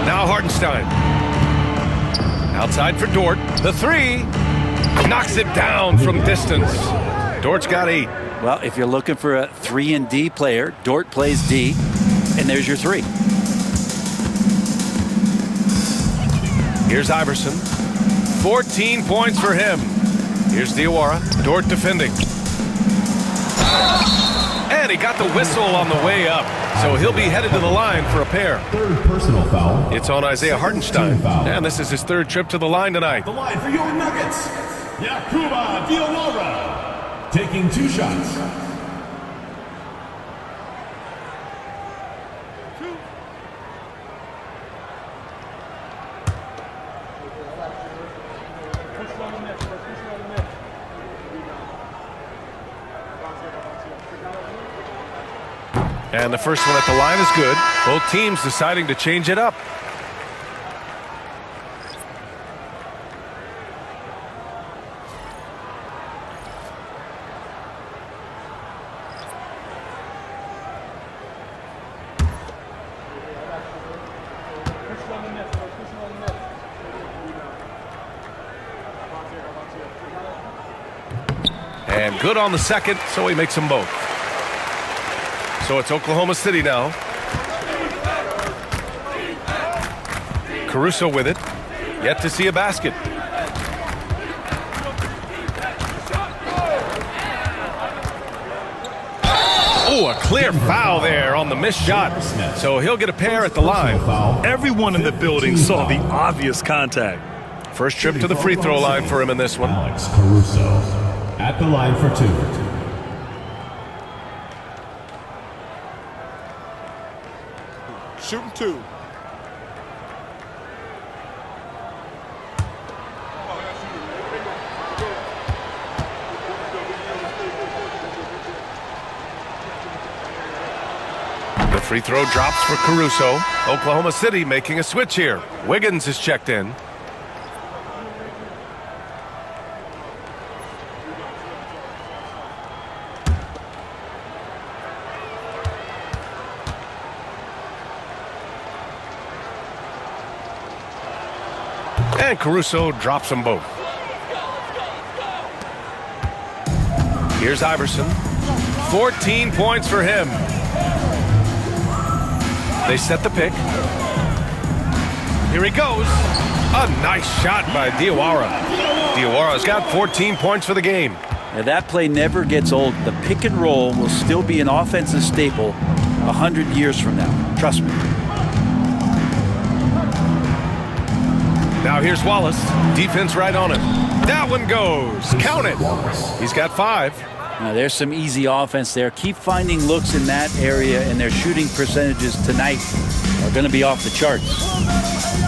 Now Hartenstein. Outside for Dort. The 3. Knocks it down from distance. Dort's got 8. Well, if you're looking for a 3 and D player, Dort plays D, and there's your 3. Here's Iverson. 14 points for him. Here's Diawara. Dort defending. And he got the whistle on the way up. So he'll be headed to the line for a pair. 3rd personal foul. It's on Isaiah Hartenstein. And this is his 3rd trip to the line tonight. The line for your Nuggets. Yakuba Diawara. Taking 2 shots. And the first one at the line is good. Both teams deciding to change it up. And good on the second, so he makes them both. So it's Oklahoma City now. Caruso with it. Yet to see a basket. Ooh, a clear foul there on the missed shot. So he'll get a pair at the line. Everyone in the building saw the obvious contact. First trip to the free throw line for him in this one. Alex Caruso at the line for 2. Shooting 2. The free throw drops for Caruso. Oklahoma City making a switch here. Wiggins is checked in. And Caruso drops them both. Here's Iverson. 14 points for him. They set the pick. Here he goes. A nice shot by Diawara. Diawara's got 14 points for the game. Now that play never gets old. The pick and roll will still be an offensive staple 100 years from now. Trust me. Now here's Wallace. Defense right on him. That one goes. Count it. He's got 5. Now there's some easy offense there. Keep finding looks in that area, and their shooting percentages tonight are going to be off the charts.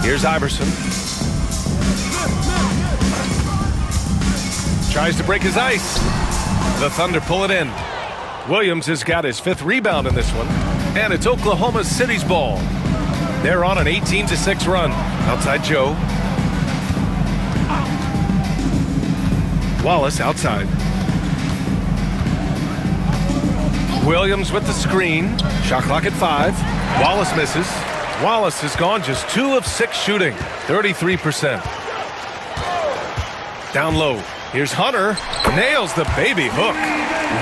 Here's Iverson. Tries to break his ice. The Thunder pull it in. Williams has got his 5th rebound in this one. And it's Oklahoma City's ball. They're on an 18-6 run. Outside Joe. Wallace outside. Williams with the screen. Shot clock at 5. Wallace misses. Wallace has gone just 2 of 6 shooting. 33%. Down low. Here's Hunter. Nails the baby hook.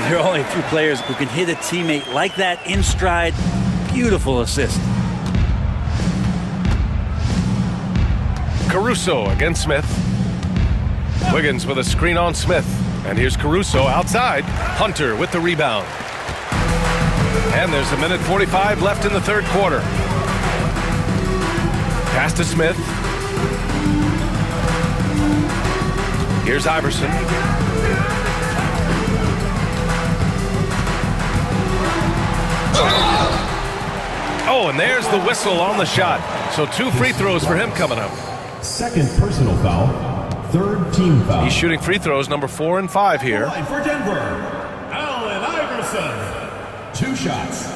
There are only a few players who can hit a teammate like that in stride. Beautiful assist. Caruso against Smith. Wiggins with a screen on Smith. And here's Caruso outside. Hunter with the rebound. And there's 1:45 left in the 3rd quarter. Pass to Smith. Here's Iverson. Oh, and there's the whistle on the shot. So 2 free throws for him coming up. 2nd personal foul. 3rd team foul. He's shooting free throws number 4 and 5 here. Line for Denver, Allen Iverson. 2 shots.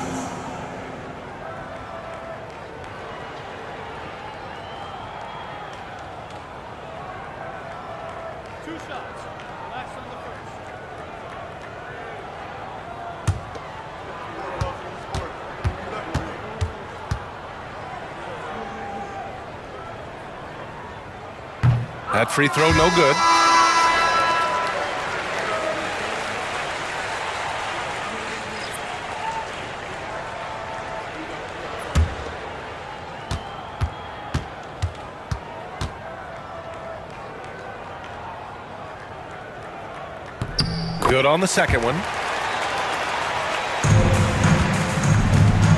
That free throw no good. Good on the second one.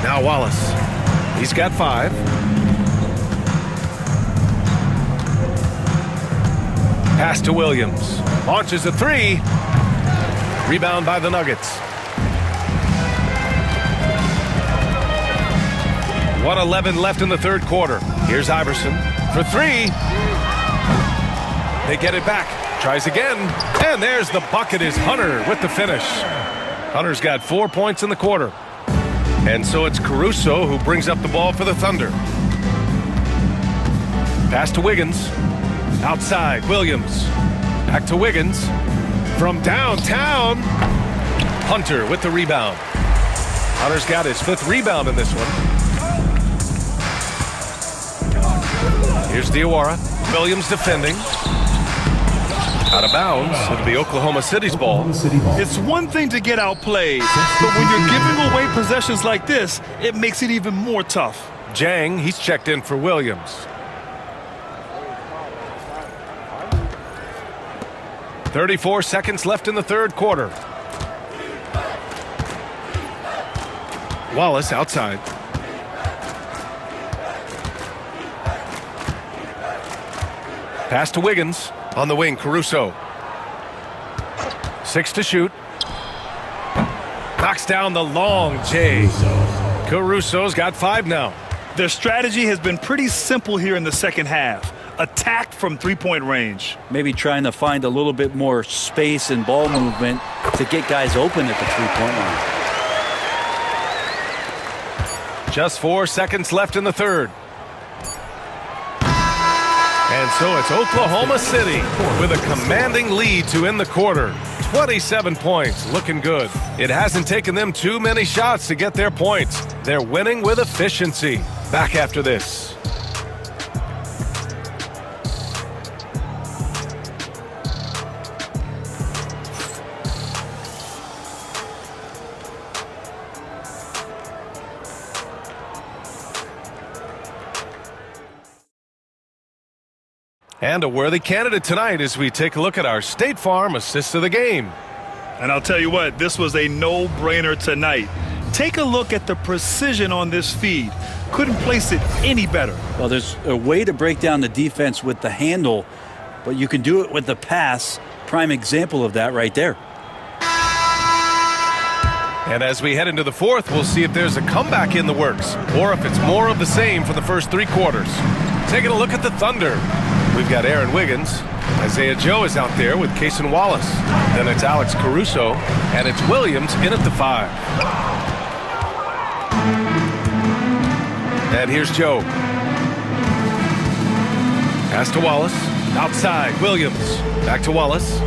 Now Wallace. He's got 5. Pass to Williams. Launches a 3. Rebound by the Nuggets. 1:11 left in the 3rd quarter. Here's Iverson for 3. They get it back. Tries again. And there's the bucket is Hunter with the finish. Hunter's got 4 points in the quarter. And so it's Caruso who brings up the ball for the Thunder. Pass to Wiggins. Outside, Williams. Back to Wiggins. From downtown. Hunter with the rebound. Hunter's got his 5th rebound in this one. Here's Diawara. Williams defending. Out of bounds. It'll be Oklahoma City's ball. It's one thing to get outplayed, but when you're giving away possessions like this, it makes it even more tough. Jang, he's checked in for Williams. 34 seconds left in the 3rd quarter. Wallace outside. Pass to Wiggins. On the wing, Caruso. 6 to shoot. Knocks down the long J. Caruso's got 5 now. Their strategy has been pretty simple here in the second half. Attack from three-point range. Maybe trying to find a little bit more space and ball movement to get guys open at the three-point line. Just 4 seconds left in the third. And so it's Oklahoma City with a commanding lead to end the quarter. 27 points, looking good. It hasn't taken them too many shots to get their points. They're winning with efficiency. Back after this. And a worthy candidate tonight as we take a look at our State Farm assist of the game. And I'll tell you what, this was a no-brainer tonight. Take a look at the precision on this feed. Couldn't place it any better. Well, there's a way to break down the defense with the handle, but you can do it with the pass. Prime example of that right there. And as we head into the fourth, we'll see if there's a comeback in the works or if it's more of the same for the first 3 quarters. Taking a look at the Thunder. We've got Aaron Wiggins. Isaiah Joe is out there with Cason Wallace. Then it's Alex Caruso, and it's Williams in at the 5. And here's Joe. Pass to Wallace. Outside, Williams. Back to Wallace.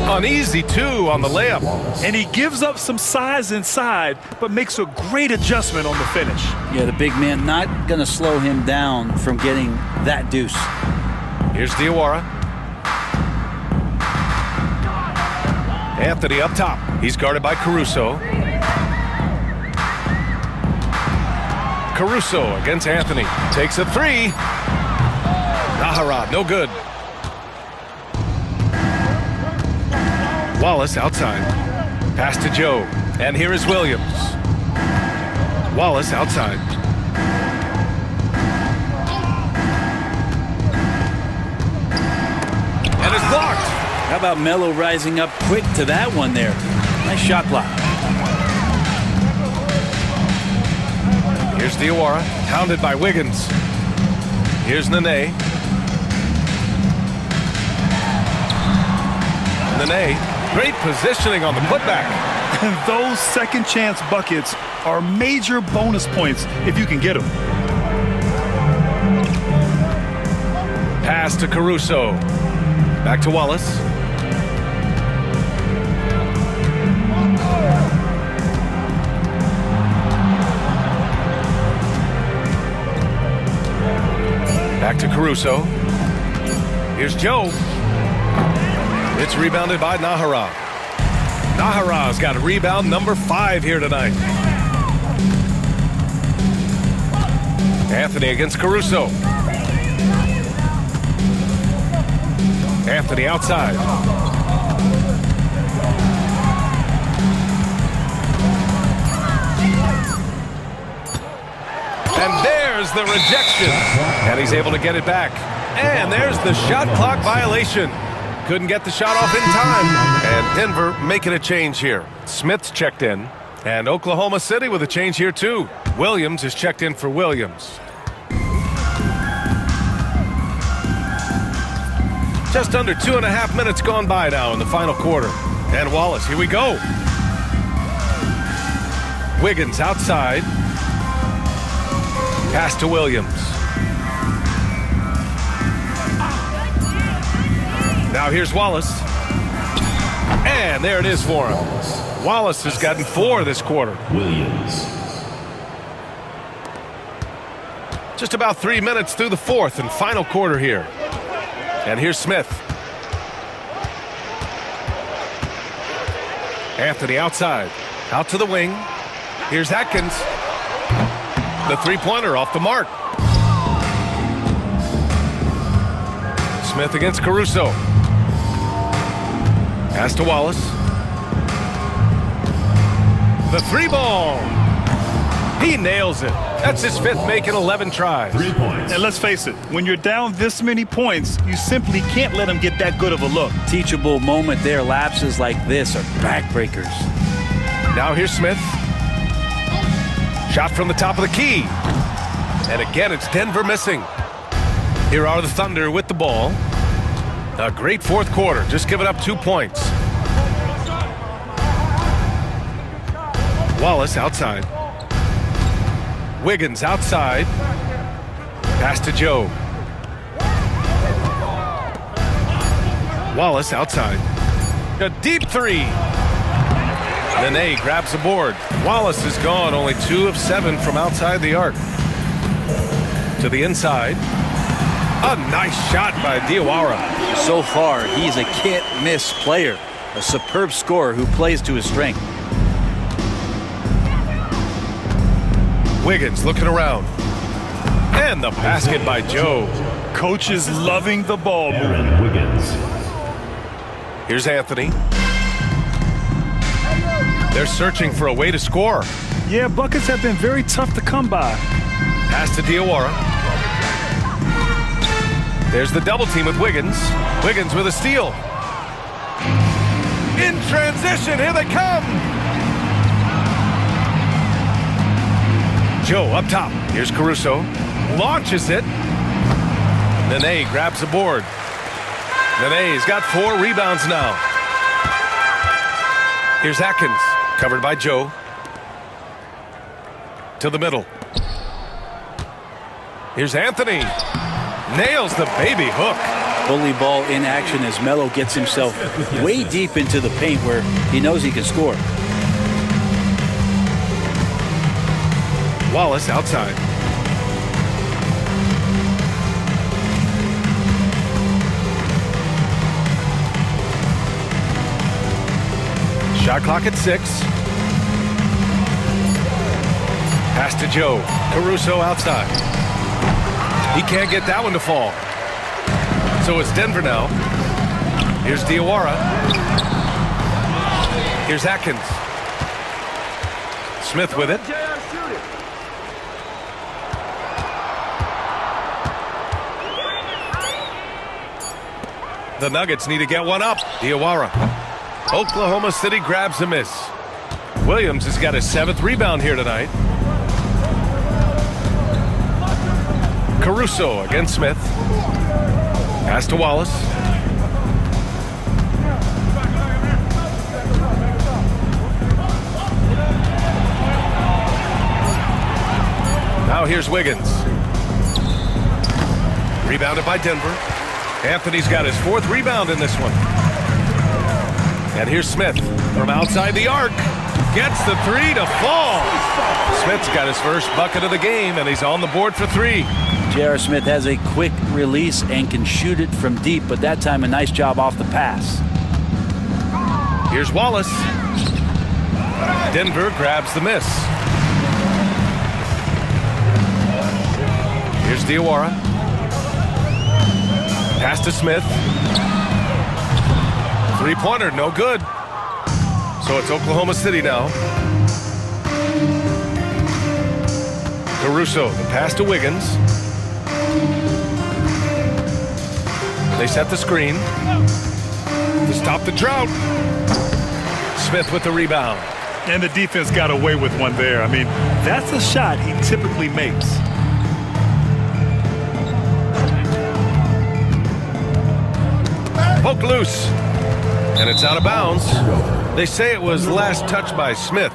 An easy 2 on the layup. And he gives up some size inside, but makes a great adjustment on the finish. Yeah, the big man not going to slow him down from getting that deuce. Here's Diawara. Anthony up top. He's guarded by Caruso. Caruso against Anthony. Takes a 3. Naharad, no good. Wallace outside. Pass to Joe. And here is Williams. Wallace outside. And it's blocked. How about Melo rising up quick to that one there? Nice shot block. Here's Diawara, hounded by Wiggins. Here's Nene. Nene, great positioning on the putback. And those second chance buckets are major bonus points if you can get them. Pass to Caruso. Back to Wallace. Back to Caruso. Here's Joe. It's rebounded by Nahara. Nahara's got a rebound number 5 here tonight. Anthony against Caruso. Anthony outside. And there's the rejection. And he's able to get it back. And there's the shot clock violation. Couldn't get the shot off in time. And Denver making a change here. Smith's checked in. And Oklahoma City with a change here too. Williams is checked in for Williams. Just under 2.5 minutes gone by now in the final quarter. And Wallace, here we go. Wiggins outside. Pass to Williams. Now here's Wallace. And there it is for him. Wallace has gotten 4 this quarter. Williams. Just about 3 minutes through the fourth and final quarter here. And here's Smith. Anthony outside. Out to the wing. Here's Atkins. The three-pointer off the mark. Smith against Caruso. Pass to Wallace. The three ball. He nails it. That's his fifth make in 11 tries. 3 points. And let's face it, when you're down this many points, you simply can't let him get that good of a look. Teachable moment there. Lapses like this are backbreakers. Now here's Smith. Shot from the top of the key. And again, it's Denver missing. Here are the Thunder with the ball. A great fourth quarter, just giving up 2 points. Wallace outside. Wiggins outside. Pass to Joe. Wallace outside. A deep three. Nene grabs the board. Wallace is gone, only 2 of 7 from outside the arc. To the inside. A nice shot by Diawara. So far, he's a can't-miss player. A superb scorer who plays to his strength. Wiggins looking around. And the basket by Joe. Coach is loving the ball movement. Aaron Wiggins. Here's Anthony. They're searching for a way to score. Yeah, buckets have been very tough to come by. Pass to Diawara. There's the double team with Wiggins. Wiggins with a steal. In transition, here they come. Joe up top. Here's Caruso. Launches it. Nene grabs the board. Nene's got 4 rebounds now. Here's Atkins. Covered by Joe. To the middle. Here's Anthony. Nails the baby hook. Bully ball in action as Melo gets himself way deep into the paint where he knows he can score. Wallace outside. Shot clock at 6. Pass to Joe. Caruso outside. He can't get that one to fall. So it's Denver now. Here's Diawara. Here's Atkins. Smith with it. The Nuggets need to get one up. Diawara. Oklahoma City grabs a miss. Williams has got his 7th rebound here tonight. Caruso against Smith. Pass to Wallace. Now here's Wiggins. Rebounded by Denver. Anthony's got his 4th rebound in this one. And here's Smith from outside the arc. Gets the 3 to fall. Smith's got his first bucket of the game, and he's on the board for 3. J.R. Smith has a quick release and can shoot it from deep, but that time a nice job off the pass. Here's Wallace. Denver grabs the miss. Here's Diawara. Pass to Smith. 3-pointer, no good. So it's Oklahoma City now. Caruso, the pass to Wiggins. They set the screen to stop the drought. Smith with the rebound. And the defense got away with one there. I mean, that's a shot he typically makes. Poke loose. And it's out of bounds. They say it was last touched by Smith.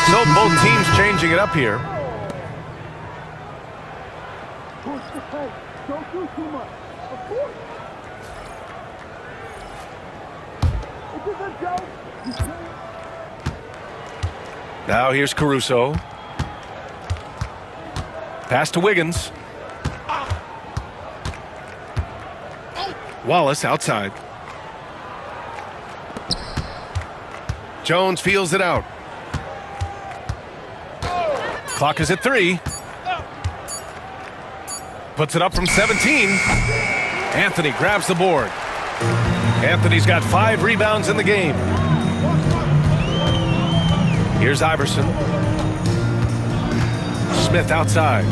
So both teams changing it up here. Now here's Caruso. Pass to Wiggins. Wallace outside. Jones feels it out. Clock is at 3. Puts it up from 17. Anthony grabs the board. Anthony's got 5 rebounds in the game. Here's Iverson. Smith outside.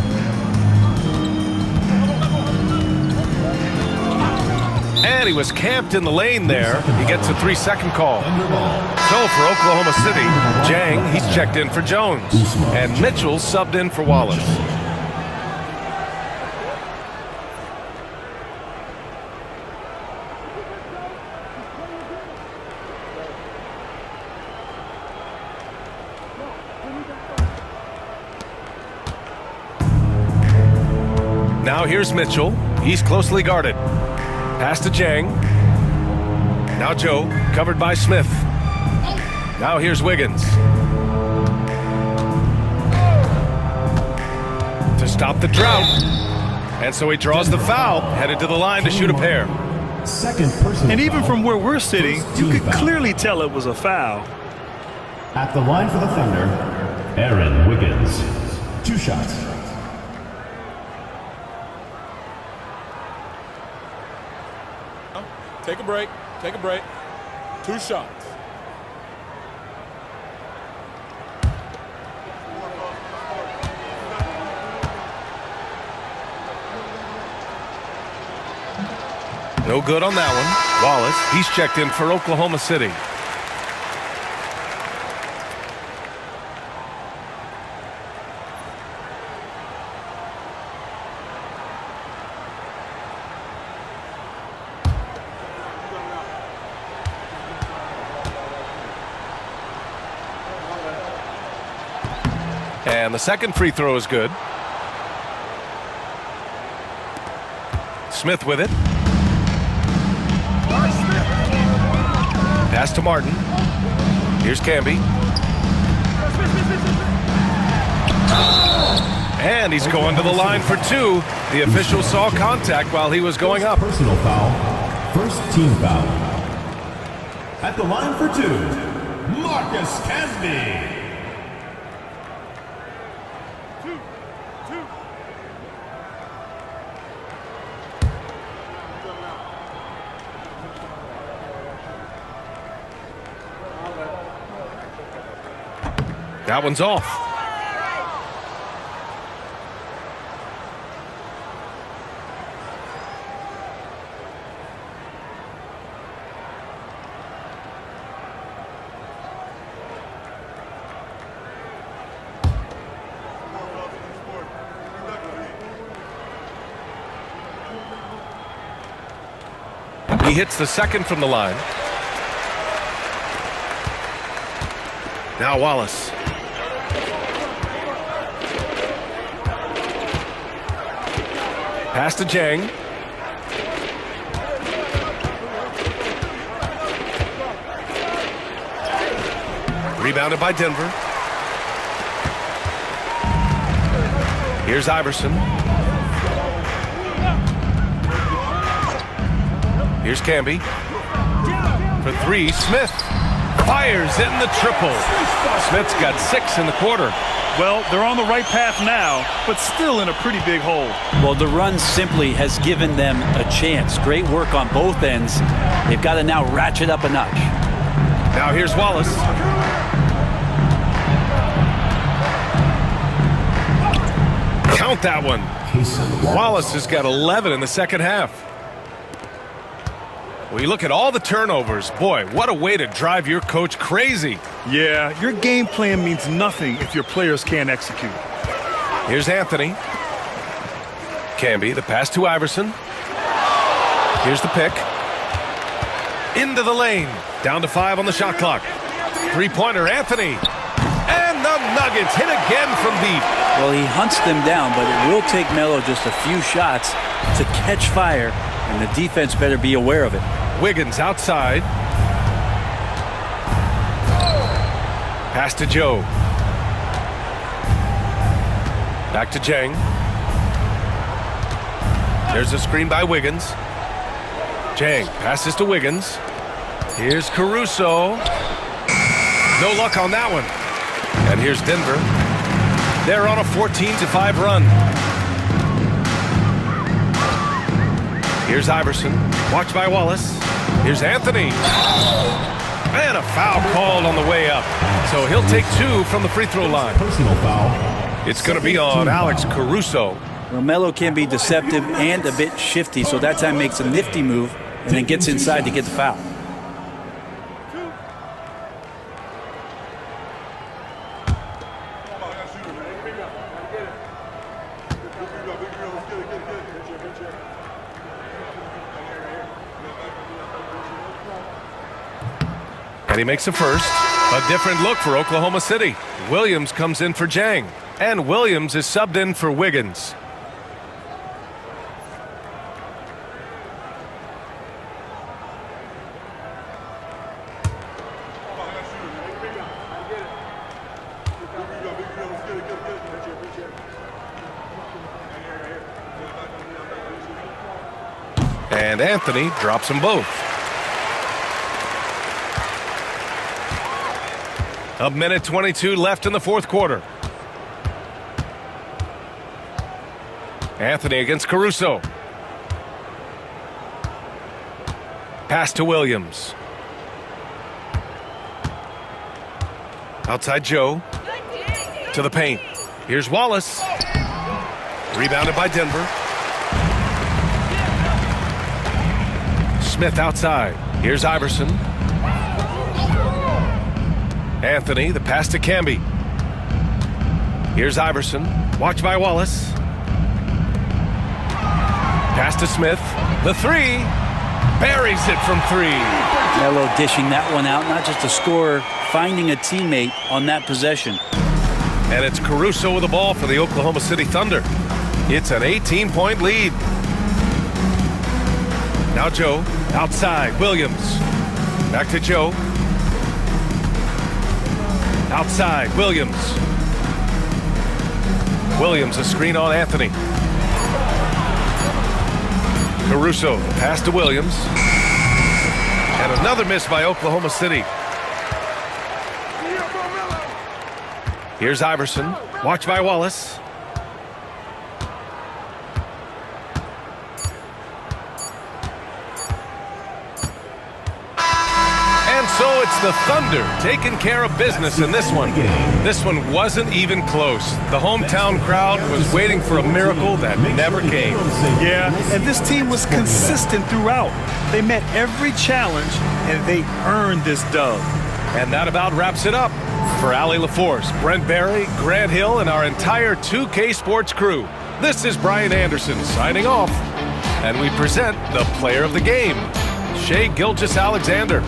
And he was camped in the lane there. He gets a 3-second call. So for Oklahoma City, Jang, he's checked in for Jones. And Mitchell subbed in for Wallace. Now here's Mitchell. He's closely guarded. Pass to Jang. Now Joe, covered by Smith. Now here's Wiggins. To stop the drought. And so he draws the foul, headed to the line to shoot a pair. Second personal And even foul. from where we're sitting, First you team could foul. clearly tell it was a foul. At the line for the Thunder, Aaron Wiggins. 2 shots. Take a break. Take a break. 2 shots. No good on that one. Wallace, he's checked in for Oklahoma City. And the second free throw is good. Smith with it. Pass to Martin. Here's Camby. And he's going to the line for 2. The official saw contact while he was going up. Personal foul. First team foul. At the line for 2, Marcus Camby. That one's off. He hits the second from the line. Now Wallace. Pass to Jang. Rebounded by Denver. Here's Iverson. Here's Camby. For 3, Smith fires in the triple. Smith's got 6 in the quarter. Well, they're on the right path now, but still in a pretty big hole. Well, the run simply has given them a chance. Great work on both ends. They've got to now ratchet up a notch. Now here's Wallace. Count that one. Wallace has got 11 in the second half. Well, you look at all the turnovers. Boy, what a way to drive your coach crazy. Yeah, your game plan means nothing if your players can't execute. Here's Anthony. Camby, the pass to Iverson. Here's the pick. Into the lane. Down to 5 on the shot clock. 3-pointer, Anthony. And the Nuggets hit again from deep. Well, he hunts them down, but it will take Melo just a few shots to catch fire, and the defense better be aware of it. Wiggins outside. Pass to Joe. Back to Jang. There's a screen by Wiggins. Jang passes to Wiggins. Here's Caruso. No luck on that one. And here's Denver. They're on a 14-5 run. Here's Iverson. Watched by Wallace. Here's Anthony. And a foul called on the way up. So he'll take 2 from the free throw line. Personal foul. It's going to be on Alex Caruso. Melo can be deceptive and a bit shifty, so that time makes a nifty move and then gets inside to get the foul. And he makes a first. A different look for Oklahoma City. Williams comes in for Jang. And Williams is subbed in for Wiggins. And Anthony drops them both. A minute 22 left in the fourth quarter. Anthony against Caruso. Pass to Williams. Outside Joe. To the paint. Here's Wallace. Rebounded by Denver. Smith outside. Here's Iverson. Anthony, the pass to Camby. Here's Iverson. Watched by Wallace. Pass to Smith. The 3. Buries it from 3. Melo dishing that one out, not just a scorer, finding a teammate on that possession. And it's Caruso with the ball for the Oklahoma City Thunder. It's an 18-point lead. Now Joe, outside, Williams. Back to Joe. Outside, Williams. Williams, a screen on Anthony. Caruso, pass to Williams. And another miss by Oklahoma City. Here's Iverson. Watched by Wallace. And so it's the Thunder taking care of business in this one. This one wasn't even close. The hometown crowd was waiting for a miracle that never came. Yeah, and this team was consistent throughout. They met every challenge, and they earned this dub. And that about wraps it up. For Allie LaForce, Brent Barry, Grant Hill, and our entire 2K Sports crew, this is Brian Anderson signing off. And we present the player of the game, Shai Gilgeous-Alexander.